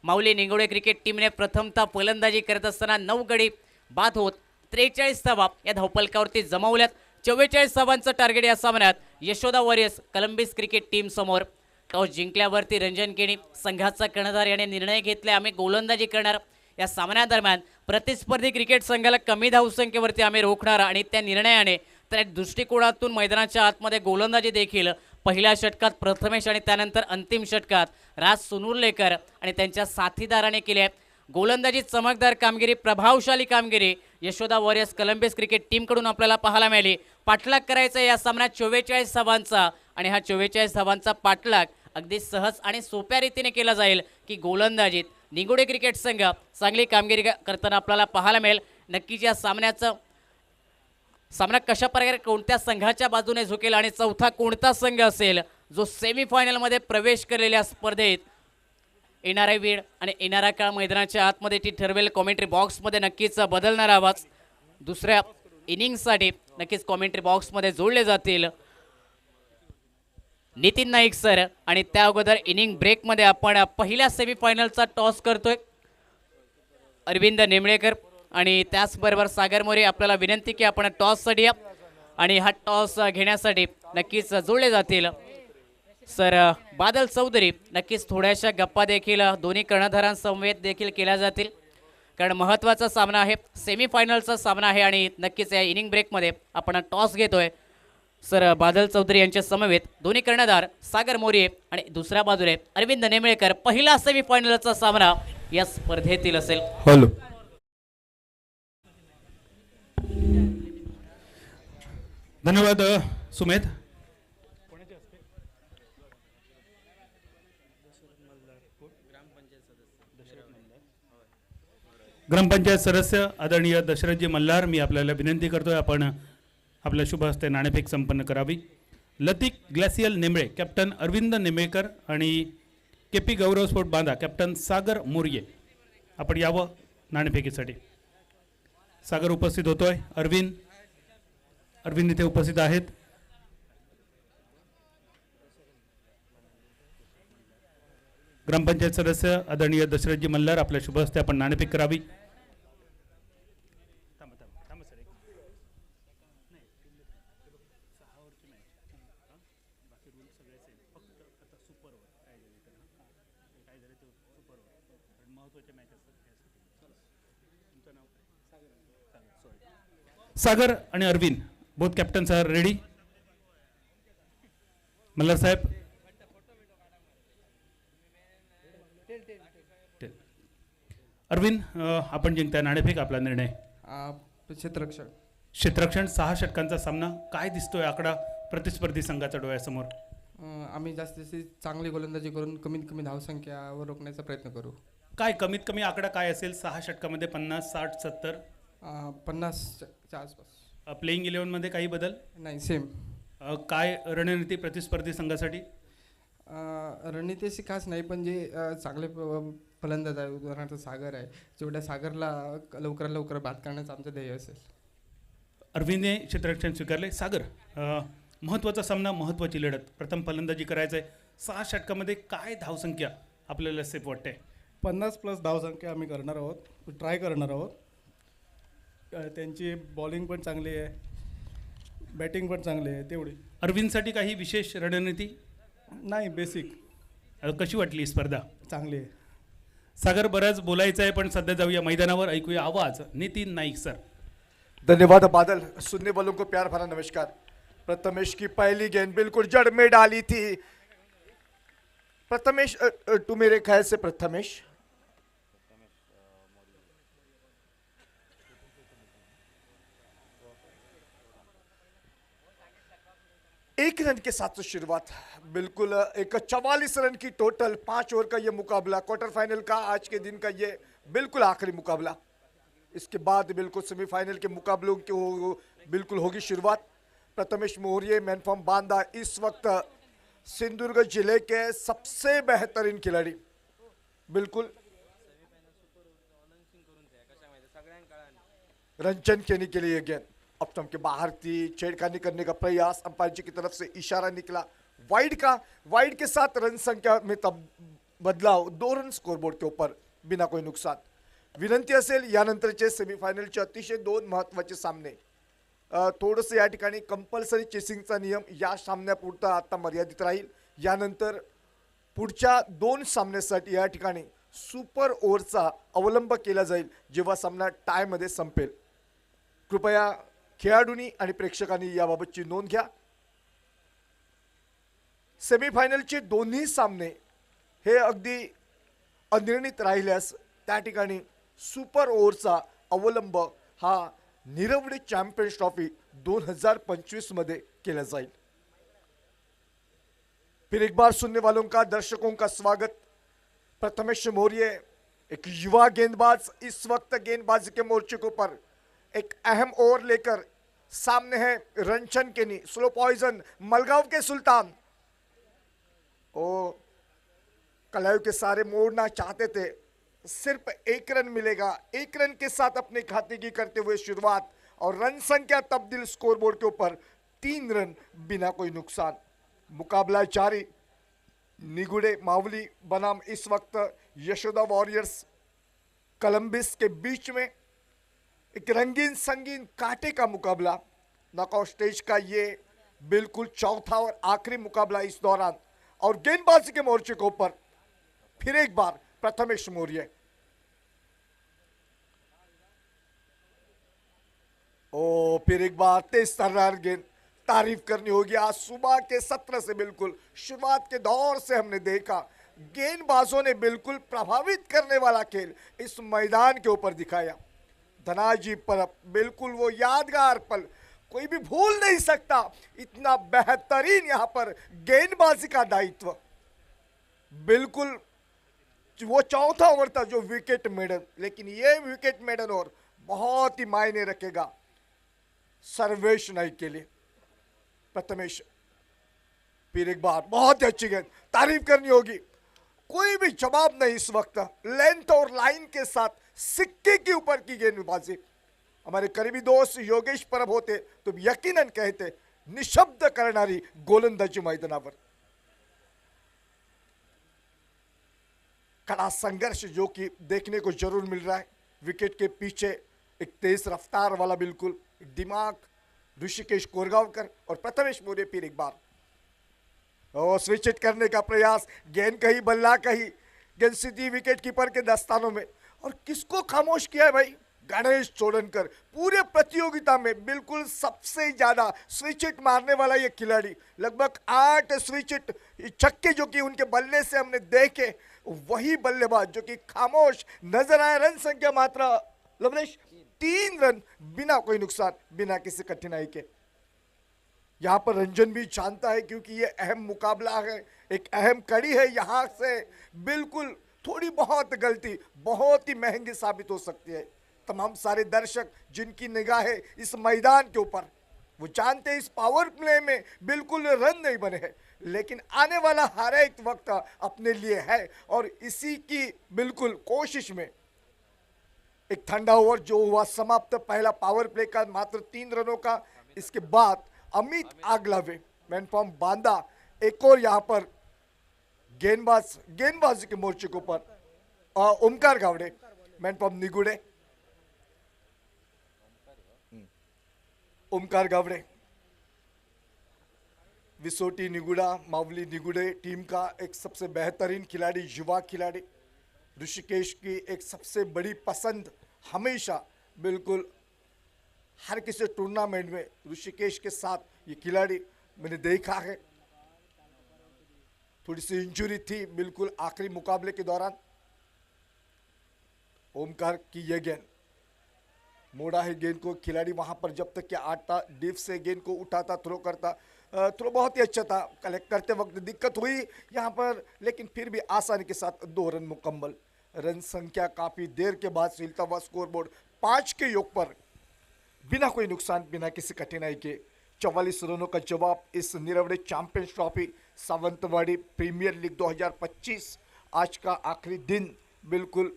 Speaker 1: माऊली निगुडे क्रिकेट टीमने प्रथमतः फलंदाजी करत असताना 9 गडी बाद होत 43 धावा या धावपलकावरती जमावल्यात. 44 धावांचं टार्गेट या सामन्यात यशोदा वॉरियर्स कोलंबिस क्रिकेट टीम समोर. टॉस जिंकल्यावरती रंजन केणी संघाचा कर्णधार याने निर्णय घेतला, आम्ही गोलंदाजी करणार. या सामन्यादरम्यान प्रतिस्पर्धी क्रिकेट संघाला कमी धावसंख्येवरती आम्ही रोखणार आणि त्या निर्णयाने त्या दृष्टिकोनातून मैदानाच्या आतमध्ये गोलंदाजी देखील पहिल्या षटकात प्रथमेश आणि त्यानंतर अंतिम षटकात राज सुनुर्लेकर आणि त्यांच्या साथीदाराने केली आहे. गोलंदाजी चमकदार कामगिरी, प्रभावशाली कामगिरी यशोदा वॉरियर्स कोलंबिस क्रिकेट टीमकडून आपल्याला पाहायला मिळाली. पाठलाग करायचा या सामन्यात 44 धावांचा आणि हा 44 धावांचा पाठलाग अगदी सहज आणि सोप्या रीतीने केला जाईल की गोलंदाजीत निगुडे क्रिकेट संघ चांगली कामगिरी करताना आपल्याला पाहायला मिळेल. नक्कीच या सामना कशा प्रकारे कोणत्या संघाच्या बाजूने झुकेल आणि चौथा कोणता संघ असेल जो सेमीफायनलमध्ये प्रवेश केलेल्या स्पर्धेत येणारा वेळ आणि येणारा काळ मैदानाच्या आतमध्ये ती ठरवेल. कॉमेंट्री बॉक्समध्ये नक्कीच बदलणार आवाज दुसऱ्या इनिंगसाठी नक्कीच कॉमेंट्री बॉक्समध्ये जोडले जातील नितीन नाईक सर. आणि त्या अगोदर इनिंग ब्रेकमध्ये आपण पहिल्या सेमीफायनलचा टॉस करतोय. अरविंद नेमळेकर आणि त्याचबरोबर सागर मोरे आपल्याला विनंती की आपण टॉससाठी या आणि हा टॉस घेण्यासाठी नक्कीच जोडले जातील सर बादल चौधरी. नक्कीच थोड्याशा गप्पा देखील दोन्ही कर्णधारांसमवेत देखील केल्या जातील कारण महत्त्वाचा सामना आहे, सेमीफायनलचा सामना आहे आणि नक्कीच या इनिंग ब्रेकमध्ये आपण टॉस घेतोय. सर बादल चौधरी यांच्या समवेत दोन्ही कर्णधार सागर मोरे आणि दुसऱ्या बाजूने अरविंद नेमळेकर. पहिला सेमीफायनलचा सामना या स्पर्धेतील असेल.
Speaker 2: हॅलो, धन्यवाद सुमेध. ग्रामपंचायत सदस्य आदरणीय दशरथजी मल्हार, मी आपल्याला विनंती करतोय आपण आपल्या शुभ हस्ते नाणेफेक संपन्न करावी. लतिक ग्लॅसियल नेमळे कॅप्टन अरविंद नेमळेकर आणि केपी गौरव स्पोर्ट बांधा कॅप्टन सागर मोर्ये, आपण यावं नाणेफेकीसाठी. सागर उपस्थित होतोय. अरविंद इथे उपस्थित आहेत. ग्रामपंचायत सदस्य आदरणीय दशरथजी मल्हार, आपल्या शुभ हस्ते आपण नाणेफेक करावी. सागर आणि Arvind both captain sir ready. Malhar साहेब, अरविंद आपण जिंकताय नाणेफेक, आपला निर्णय. क्षेत्ररक्षण 6 षटकांचा सामना, काय दिसतोय आकडा प्रतिस्पर्धी संघाच्या डोळ्यासमोर?
Speaker 3: आम्ही जास्तीत चांगली गोलंदाजी करून कमीत कमी धावसंख्यावर रोखण्याचा प्रयत्न करू.
Speaker 2: काय कमीत कमी आकडा काय असेल 6 षटकामध्ये? 50, 60, 70?
Speaker 3: 50च्या आसपास.
Speaker 2: प्लेइंग 11मध्ये काही बदल
Speaker 3: नाही, सेम.
Speaker 2: काय रणनीती प्रतिस्पर्धी संघासाठी?
Speaker 3: रणनीती अशी खास नाही, पण जे चांगले फलंदाज आहे, उदाहरणार्थ सागर आहे, जेवढ्या सागरला लवकरात लवकर बाद करण्याचं आमचं ध्येय असेल.
Speaker 2: अरविंदने क्षेत्ररक्षण स्वीकारले. सागर, महत्त्वाचा सामना, महत्त्वाची लढत, प्रथम फलंदाजी करायचं आहे. 6 षटकामध्ये काय धावसंख्या आपल्याला सेफ वाटते?
Speaker 4: 50+ धावसंख्या आम्ही करणार आहोत, ट्राय करणार आहोत. त्यांची बॉलिंग पण चांगली आहे, बॅटिंग पण चांगली आहे. तेवढी
Speaker 2: अरविंदसाठी काही विशेष रणनीती
Speaker 4: नाही, बेसिक
Speaker 2: कशी वाटली स्पर्धा?
Speaker 4: चांगली आहे.
Speaker 2: सागर, बरंच बोलायचं आहे पण सध्या जाऊया मैदानावर, ऐकूया आवाज नितीन नाईक सर.
Speaker 5: धन्यवाद बादल. सुनने वालों को प्यार भरा नमस्कार. प्रथमेश की पहली गेंद बिल्कुल जड़ में डाली थी. प्रथमेश तू मेरे ख्याल से प्रथमेश एक रन के साथ तो शुरुआत बिल्कुल एक 44 रन की टोटल 5 ओवर का ये मुकाबला, क्वार्टर फाइनल का आज के दिन का ये बिल्कुल आखिरी मुकाबला. इसके बाद बिल्कुल सेमीफाइनल के मुकाबलों की बिल्कुल होगी शुरुआत. प्रथमेश मौर्य मैन फ्रॉम बांदा इस वक्त सिंधुदुर्ग जिले के सबसे बेहतरीन खिलाड़ी. बिल्कुल रंजन केनी के लिए गेंद अब स्टंप के बाहर थी, छेड़खानी करने का प्रयास, अंपायर जी की तरफ से इशारा निकला वाइड का. वाइड के साथ रन संख्या में तब बदलाव, 2 रन स्कोरबोर्ड के ऊपर बिना कोई नुकसान. विनंती असेल यानंतरचे सेमीफायनलचे अतिशय 2 महत्त्वाचे सामने. थोडंसं या ठिकाणी कंपल्सरी चेसिंगचा नियम या सामन्यापुरता आता मर्यादित राहील. यानंतर पुढच्या 2 सामन्यासाठी या ठिकाणी सुपर ओव्हरचा अवलंब केला जाईल जेव्हा सामना टायमध्ये संपेल. कृपया खेळाडूंनी आणि प्रेक्षकांनी याबाबतची नोंद घ्या. सेमीफायनलचे दोन्ही सामने हे अगदी अनिर्णित राहिल्यास त्या ठिकाणी सुपर ओव्हरचा अवलंब हा निरवडे चॅम्पियन्स ट्रॉफी 2025 मध्ये केला जाईल. फिर एक बार सुनने वालों का, दर्शकों का स्वागत. प्रथमेश मौर्य एक युवा गेंदबाज इस वक्त गेंदबाजी के मोर्चे के ऊपर एक अहम ओवर लेकर सामने है. रंजन केनी स्लो पॉइजन मलगांव के सुल्तान. ओ कलायु के सारे मोड़ना चाहते थे, सिर्फ 1 रन मिलेगा. 1 रन के साथ अपने खाते की करते हुए शुरुआत और रन संख्या तब्दील स्कोरबोर्ड के ऊपर 3 रन बिना कोई नुकसान. मुकाबला जारी. निगुडे मावली बनाम इस वक्त यशोदा वॉरियर्स कोलंबिस के बीच में एक रंगीन संगीन कांटे का मुकाबला. नॉकआउट स्टेज का ये बिल्कुल चौथा और आखिरी मुकाबला इस दौरान. और गेंदबाजी के मोर्चे के ऊपर फिर एक बार प्रथमेश मौर्य. ओ फिर एक बार तेज तर्रार गेंद. तारीफ करनी होगी, आज सुबह के सत्र से बिल्कुल शुरुआत के दौर से हमने देखा गेंदबाजों ने बिल्कुल प्रभावित करने वाला खेल इस मैदान के ऊपर दिखाया. धनाजी परब बिल्कुल वो यादगार पल कोई भी भूल नहीं सकता. इतना बेहतरीन यहाँ पर गेंदबाजी का दायित्व. बिल्कुल वो चौथा ओवर था जो विकेट मेडन, लेकिन ये विकेट मेडन ओवर बहुत ही मायने रखेगा सर्वेश नाइक के लिए. प्रथमेश फिर एक बार बहुत ही अच्छी गेंद. तारीफ करनी होगी, कोई भी जवाब नहीं इस वक्त. लेंथ और लाइन के साथ सिक्के के ऊपर की गेंदबाजी. हमारे करीबी दोस्त योगेश परब होते तो यकीनन कहते निशब्द करणारी गोलंदाजी मैदानावर. कड़ा संघर्ष जो कि देखने को जरूर मिल रहा है. विकेट के पीछे एक तेज रफ्तार वाला बिल्कुल दिमाग ऋषिकेश कोरगांवकर और प्रथमेश मौर्य. फिर एक बार स्विच हिट करने का प्रयास. गेंद कहीं बल्ला कहीं, गेंद सीधी विकेट कीपर के दस्तानों में. और किसको खामोश किया है भाई? गणेश चोडनकर. पूरे प्रतियोगिता में बिल्कुल सबसे ज्यादा स्विच हिट मारने वाला ये खिलाड़ी. लगभग 8 स्विच हिट छक्के जो कि उनके बल्ले से हमने देखे. वही बल्लेबाज जो कि खामोश नजर आए. रन संख्या मात्र लवनेश 3 रन बिना कोई नुकसान, बिना किसी कठिनाई के. यहाँ पर रंजन भी जानता है क्योंकि ये अहम मुकाबला है, एक अहम कड़ी है. यहाँ से बिल्कुल थोड़ी बहुत गलती बहुत ही महंगी साबित हो सकती है. तमाम सारे दर्शक जिनकी निगाहें इस मैदान के ऊपर, वो जानते हैं इस पावर प्ले में बिल्कुल रन नहीं बने हैं, लेकिन आने वाला हर एक वक्त अपने लिए है. और इसी की बिल्कुल कोशिश में एक ठंडा ओवर जो हुआ समाप्त, पहला पावर प्ले का मात्र 3 रनों का. इसके बाद अमित आगलावे मैन फ्रॉम बांदा एक और यहाँ पर गेंदबाजी के मोर्चे के ऊपर ओमकार गावडे, मॅन फ्रॉम निगुडे. ओमकार गावड़े विसोटी निगुड़ा मावली निगुड़े टीम का एक सबसे बेहतरीन खिलाड़ी, युवा खिलाड़ी, ऋषिकेश की एक सबसे बड़ी पसंद हमेशा, बिल्कुल हर किसी टूर्नामेंट में ऋषिकेश के साथ ये खिलाड़ी मैंने देखा है. थोड़ी सी इंजरी थी बिल्कुल आखिरी मुकाबले के दौरान. ओमकार की ये गेंद मोड़ा है गेंद को, खिलाड़ी वहां पर जब तक कि आता डीप से गेंद को उठाता, थ्रो करता, थ्रो बहुत ही अच्छा था. कलेक्ट करते वक्त दिक्कत हुई यहाँ पर, लेकिन फिर भी आसानी के साथ 2 रन मुकम्मल. रन संख्या काफी देर के बाद हिलता हुआ स्कोरबोर्ड 5 के योग पर बिना कोई नुकसान, बिना किसी कठिनाई के 44 रनों का जवाब इस Niravade champions trophy Sawantwadi premier league 2025. आज का आखिरी दिन बिल्कुल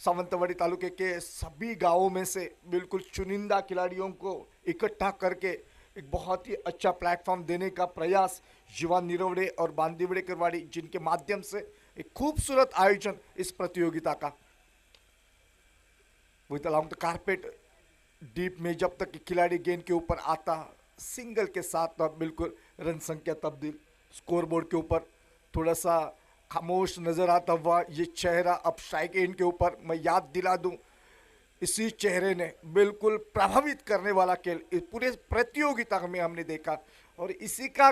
Speaker 5: सावंतवाड़ी तालुके के सभी गांवों में से बिल्कुल चुनिंदा खिलाड़ियों को इकट्ठा करके एक बहुत ही अच्छा प्लेटफॉर्म देने का प्रयास युवा निरवड़े और बांदीवड़े करवाड़ी, जिनके माध्यम से एक खूबसूरत आयोजन इस प्रतियोगिता का. विद अलाउंग द कारपेट डीप में जब तक खिलाड़ी गेंद के ऊपर आता, सिंगल के साथ बिल्कुल रन संख्या तब्दील. स्कोरबोर्ड के ऊपर थोड़ा सा खामोश नजर आता हुआ ये चेहरा अब स्ट्राइक एंड के ऊपर, मैं याद दिला दूं, इसी चेहरे ने बिल्कुल प्रभावित करने वाला खेल इस पूरे प्रतियोगिता में हमने देखा. और इसी का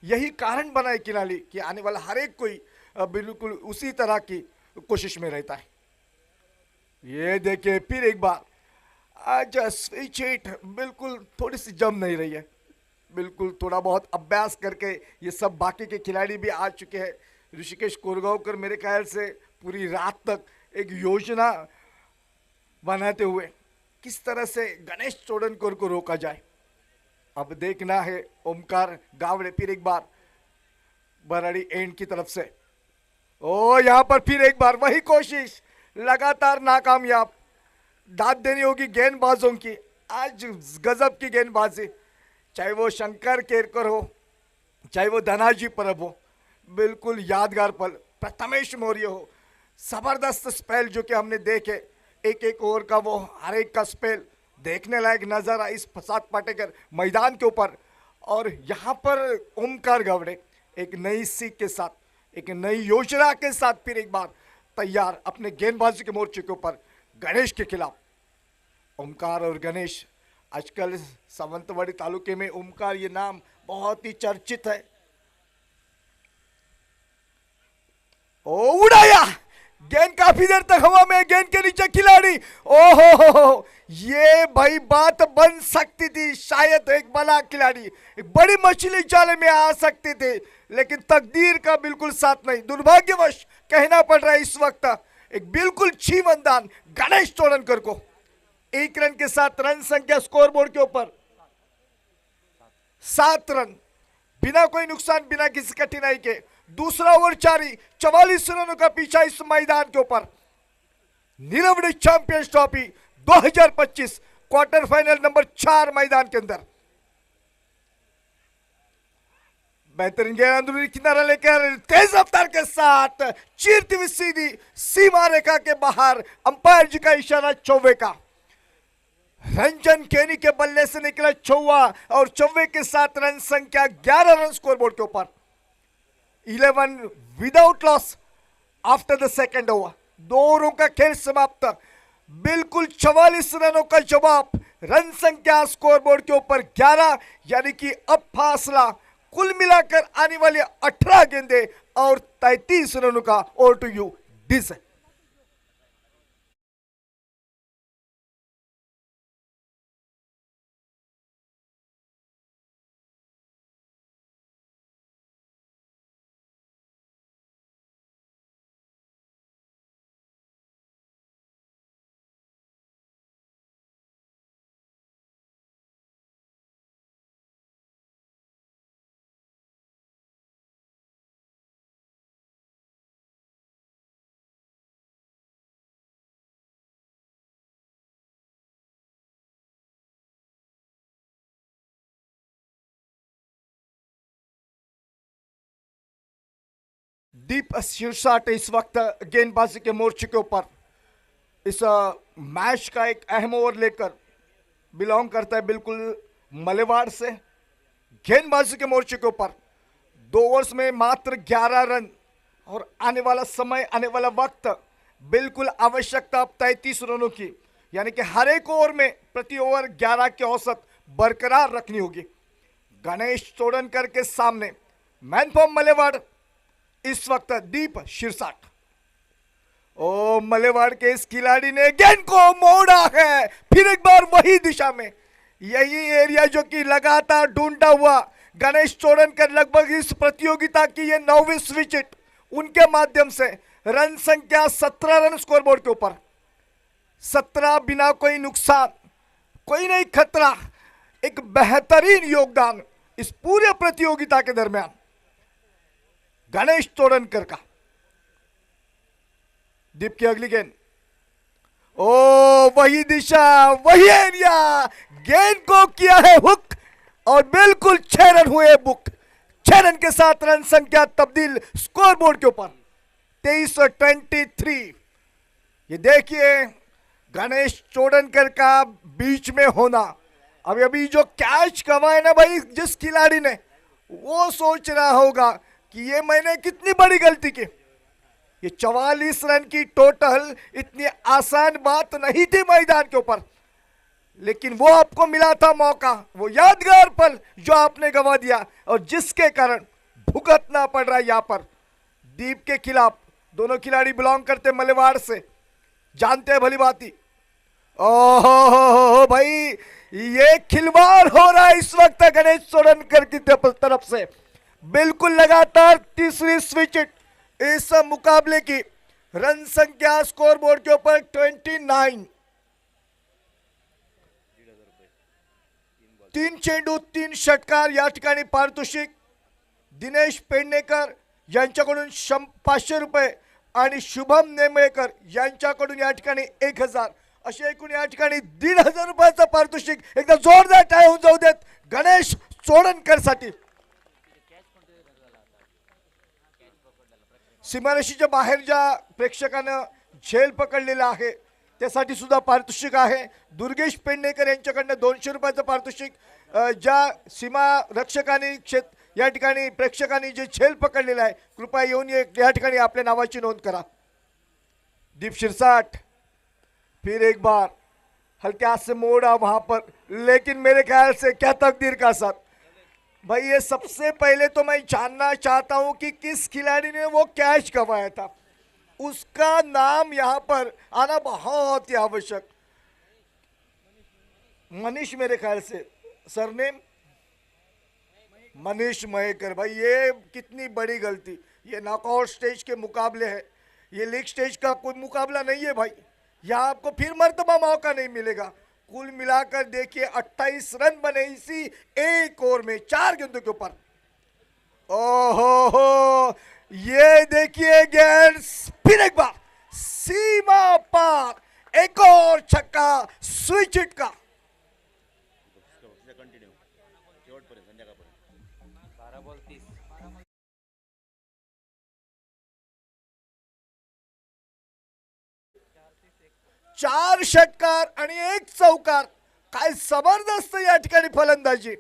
Speaker 5: यही कारण बना है खिलाड़ी कि आने वाला हर एक कोई बिल्कुल उसी तरह की कोशिश में रहता है. ये देखिए फिर एक बार आज स्विच हिट बिल्कुल थोड़ी सी जम नहीं रही है. बिल्कुल थोड़ा बहुत अभ्यास करके ये सब बाकी के खिलाड़ी भी आ चुके हैं. ऋषिकेश कोरगांवकर मेरे ख्याल से पूरी रात तक एक योजना बनाते हुए किस तरह से गणेश चोडनकर को रोका जाए. अब देखना है. ओमकार गावड़े फिर एक बार बराड़ी एंड की तरफ से, ओ यहां पर फिर एक बार वही कोशिश, लगातार नाकामयाब. दाद देनी होगी गेंदबाजों की. आज गजब की गेंदबाजी, चाहे वो शंकर केरकर हो, चाहे वो धनाजी परब हो, बिल्कुल यादगार पल. प्रथमेश मौर्य हो, जबरदस्त स्पेल जो कि हमने देखे, एक एक ओवर का वो हर एक का स्पेल देखने लायक नजारा इस प्रसाद पाटेकर मैदान के ऊपर. और यहाँ पर ओमकार गावड़े एक नई सीख के साथ, एक नई योजना के साथ फिर एक बार तैयार अपने गेंदबाजी के मोर्चे के ऊपर गणेश के खिलाफ. ओमकार और गणेश, आजकल सावंतवाड़ी तालुके में ओमकार ये नाम बहुत ही चर्चित है. ओ उड़ाया गेंद, काफी देर तक हवा में, गेंद के नीचे खिलाड़ी. ओहो, ये भाई बात बन सकती थी. शायद एक बड़ा खिलाड़ी एक बड़ी मछली जाले में आ सकते थे, लेकिन तकदीर का बिल्कुल साथ नहीं. दुर्भाग्यवश कहना पड़ रहा है इस वक्त एक बिल्कुल छीवंदान गणेश चोडनकर को 1 रन के साथ रन संख्या स्कोरबोर्ड के ऊपर 7 रन, बिना कोई नुकसान, बिना किसी कठिनाई के. दूसरा ओवर जारी, 44 रनों का पीछा इस मैदान के ऊपर. Niravadi champions trophy 2025 quarter final number 4 मैदान के अंदर. बेहतरीन गेंद अंदरूनी किनारा लेकर तेज रफ्तार के साथ चीरती हुई सीधी सीमा रेखा के बाहर. अंपायर जी का इशारा चौवे का. रंजन केनी के बल्ले से निकला चौवा, और चौवे के साथ रन संख्या 11 रन स्कोरबोर्ड के ऊपर. 11 without loss after the second over. 2 ओवरों का खेल समाप्त. बिल्कुल 44 रनों का जवाब, रन संख्या स्कोरबोर्ड के ऊपर 11, यानी कि अब फासला कुल मिलाकर आने वाले 18 गेंदे और 33 रनों का. ओवर टू यू डिस. दीप शिरसाट इस वक्त गेंदबाजी के मोर्चे के ऊपर इस मैच का एक अहम ओवर लेकर बिलोंग करता है बिल्कुल मलेवाड़ से। गेंदबाजी के मोर्चे के ऊपर 2 ओवर्स में मात्र 11 रन और आने वाला समय, आने वाला वक्त बिल्कुल आवश्यकता अब 33 रनों की, यानी कि हर एक ओवर में प्रति ओवर 11 की औसत बरकरार रखनी होगी। गणेश चोडनकर के सामने मैन फ्रॉम मलेवाड़ इस वक्त दीप शिरसाट। ओ मलेवाड़ के इस खिलाड़ी ने गेंद को मोड़ा है, फिर एक बार वही दिशा में, यही एरिया जो कि लगातार ढूंढता हुआ गणेश चोडनकर लगभग इस प्रतियोगिता की ये 9वीं विकेट, उनके माध्यम से रन संख्या 17 रन स्कोरबोर्ड के ऊपर, 17 बिना कोई नुकसान, कोई नहीं खतरा, एक बेहतरीन योगदान इस पूरे प्रतियोगिता के दरमियान गणेश चोडनकर का। दीप की अगली गेंद, ओ वही दिशा, वही एरिया, गेंद को किया है हुक और बिल्कुल 6 रन हुए बुक। 6 रन के साथ रन संख्या तब्दील स्कोरबोर्ड के ऊपर 23-23। ये देखिए गणेश चोडनकर का बीच में होना। अभी जो कैच गवाए ना भाई जिस खिलाड़ी ने, वो सोच रहा होगा कि ये मैंने कितनी बड़ी गलती की। ये 44 रन की टोटल इतनी आसान बात नहीं थी मैदान के ऊपर, लेकिन वो आपको मिला था मौका, वो यादगार पल जो आपने गवा दिया और जिसके कारण भुगतना पड़ रहा है यहाँ पर दीप के खिलाफ। दोनों खिलाड़ी बिलोंग करते मलेवाड़ से, जानते हैं भली बात ही। ओहो भाई, ये खिलवाड़ हो रहा है इस वक्त गणेश चोडनकर की तरफ से। बिल्कुल लगातार तीसरी विकेट इस मुकाबले की, रन संख्या स्कोरबोर्ड के ऊपर 29। 3 चेंडू 3 षटकार या ठिकाणी पारितोषिक दिनेश पेडणेकर यांच्याकडून 500 रुपये आणि शुभम नेमळेकर यांच्याकडून या ठिकाणी 1000, असे एकूण या ठिकाणी 1500 रुपयाचं पारितोषिक। एकदा जोरदार टाळ्या होऊन जाऊ देत गणेश चोडनकर साठी। सीमारेषेच्या बाहेर ज्या प्रेक्षकानं झेल पकडलेला आहे त्यासाठी सुद्धा पारितोषिक आहे। दुर्गेश पेडणेकर यांच्याकडनं 200 रुपयाचं पारितोषिक। ज्या सीमा रक्षकांनी या ठिकाणी प्रेक्षकांनी जे झेल पकडलेलं आहे कृपया येऊन या ठिकाणी आपल्या नावाची नोंद करा। दीप शिरसाट फिर एक बार हल्का से मोड़ा वहां पर, लेकिन मेरे ख्याल से क्या तकदीर का साथ। भाई ये सबसे पहले तो मैं जानना चाहता हूं कि किस खिलाड़ी ने वो कैच गवाया था, उसका नाम यहां पर आना बहुत ही आवश्यक। मनीष मेरे ख्याल से सरनेम मनीष मयेकर। भाई ये कितनी बड़ी गलती। ये नॉकआउट स्टेज के मुकाबले है, ये लीग स्टेज का कोई मुकाबला नहीं है भाई। यहाँ आपको फिर मर्तबा मौका नहीं मिलेगा। कुल मिलाकर देखिए 28 रन बने इसी एक ओवर में 4 गेंदों के ऊपर। ओहो, ये देखिए गेंद फिर एक बार सीमा पार, एक और छक्का स्विच हिट का। चार षटकार आणि 1 चौकार, काय जबरदस्त या ठिकाणी फलंदाजी।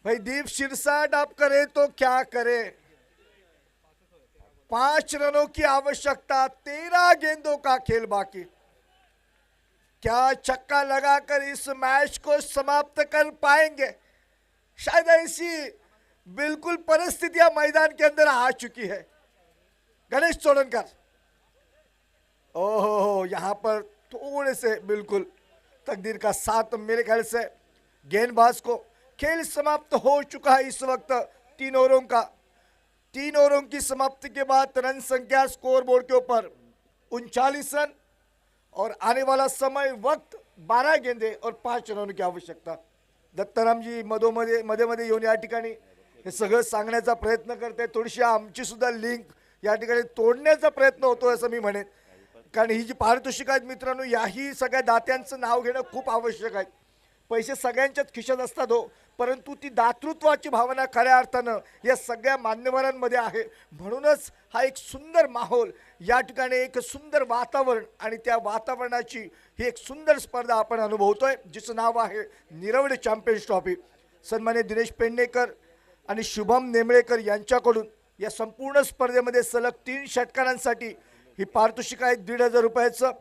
Speaker 5: भाई दीप शिरसाट आप करे तो क्या करे। 5 रनों की आवश्यकता, 13 गेंदों का खेल बाकी। क्या छक्का लगाकर इस मैच को समाप्त कर पाएंगे? शायद ऐसी बिल्कुल परिस्थितियां मैदान के अंदर आ चुकी है। गणेश चोडनकर, ओहो, यहाँ पर थोड़े से बिल्कुल तकदीर का साथ मेरे ख्याल से गेंदबाज को। खेल समाप्त हो चुका है इस वक्त 3 ओवरों का। 3 ओवरों की समाप्ति के बाद रन संख्या स्कोरबोर्ड के ऊपर 39 रन और आने वाला समय वक्त 12 गेंदे और 5 रनों की आवश्यकता। दत्ताराम जी मध्ये मध्ये येऊन या ठिकाणी हे सगळं सांगण्याचा प्रयत्न करते। थोडीशी आमची सुद्धा लिंक या ठिकाणी तोडण्याचा प्रयत्न होतो असं मी म्हणेन, कारण ही जी पारितोषिक आहेत मित्रांनो, याही सगळ्या दात्यांचं नाव घेणं खूप आवश्यक आहे। पैसे सगळ्यांच्याच खिशात असतात हो, परंतु ती दातृत्वाची भावना खऱ्या अर्थानं या सगळ्या मान्यवरांमध्ये आहे. म्हणूनच हा एक सुंदर माहोल, या ठिकाणी एक सुंदर वातावरण आणि त्या वातावरणाची ही एक सुंदर स्पर्धा आपण अनुभवतोय, जिचं नाव आहे निरवडे चॅम्पियन्स ट्रॉफी. सन्मान्य दिनेश पेडणेकर आणि शुभम नेमळेकर यांच्याकडून या संपूर्ण स्पर्धेमध्ये सलग 3 षटकारांसाठी ही पारितोषिक आहे 1,500 रुपयाचं.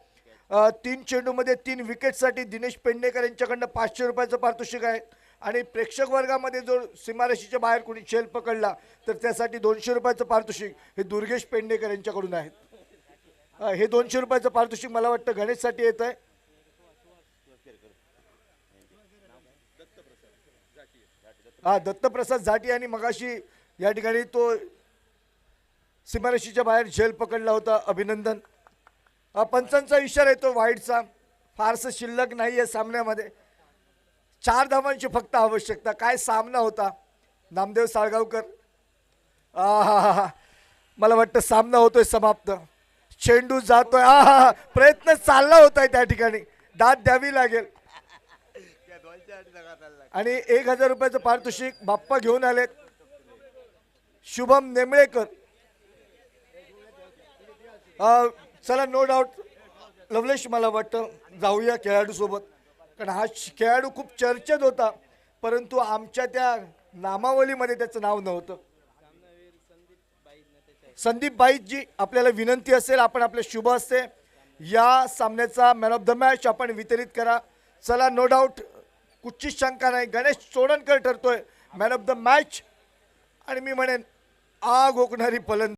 Speaker 5: 3 चेंडूमध्ये 3 विकेटसाठी दिनेश पेडणेकर यांच्याकडनं 500 रुपयाचं पारितोषिक आहे. आणि प्रेक्षक वर्गामध्ये जो सीमारेषेच्या बाहेर कोणी झेल पकडला तर त्यासाठी 200 रुपयाचं पारितोषिक हे दुर्गेश पेडणेकर यांच्याकडून आहे. हे 200 रुपयाचं पारितोषिक मला वाटतं गणेशसाठी येत आहे. दत्तप्रसाद झाटी आणि मगाशी या ठिकाणी तो सीमारेषेच्या बाहेर झेल पकडला होता, अभिनंदन. पंचांचा इशारा येतो वाईडचा, फारसं शिल्लक नाही आहे सामन्यामध्ये. 4 धावांची फक्त आवश्यकता. काय सामना होता नामदेव साळगावकर. मला वाटतं सामना होतोय समाप्त. चेंडू जातोय. प्रयत्न चालला होता त्या ठिकाणी, दाद द्यावी लागेल. आणि 1,000 रुपयाचं पारितोषिक बाप्पा घेऊन आलेत शुभम नेमळेकर. चला नो डाऊट लवलेश, मला वाटतं जाऊया खेळाडू सोबत, कारण हा खेळाडू खूप चर्चेत होता परंतु आमच्या त्या नामावलीमध्ये त्याचं नाव नव्हतं. संदीप बाईजी, आपल्याला विनंती असेल आपण आपल्या शुभ हस्ते या सामन्याचा मॅन ऑफ द मॅच आपण वितरित करा. चला नो डाऊट, कुठचीच शंका नाही, गणेश चोडणकर ठरतोय मॅन ऑफ द मॅच. आणि मी म्हणेन आग ओकणारी फलंदाजी.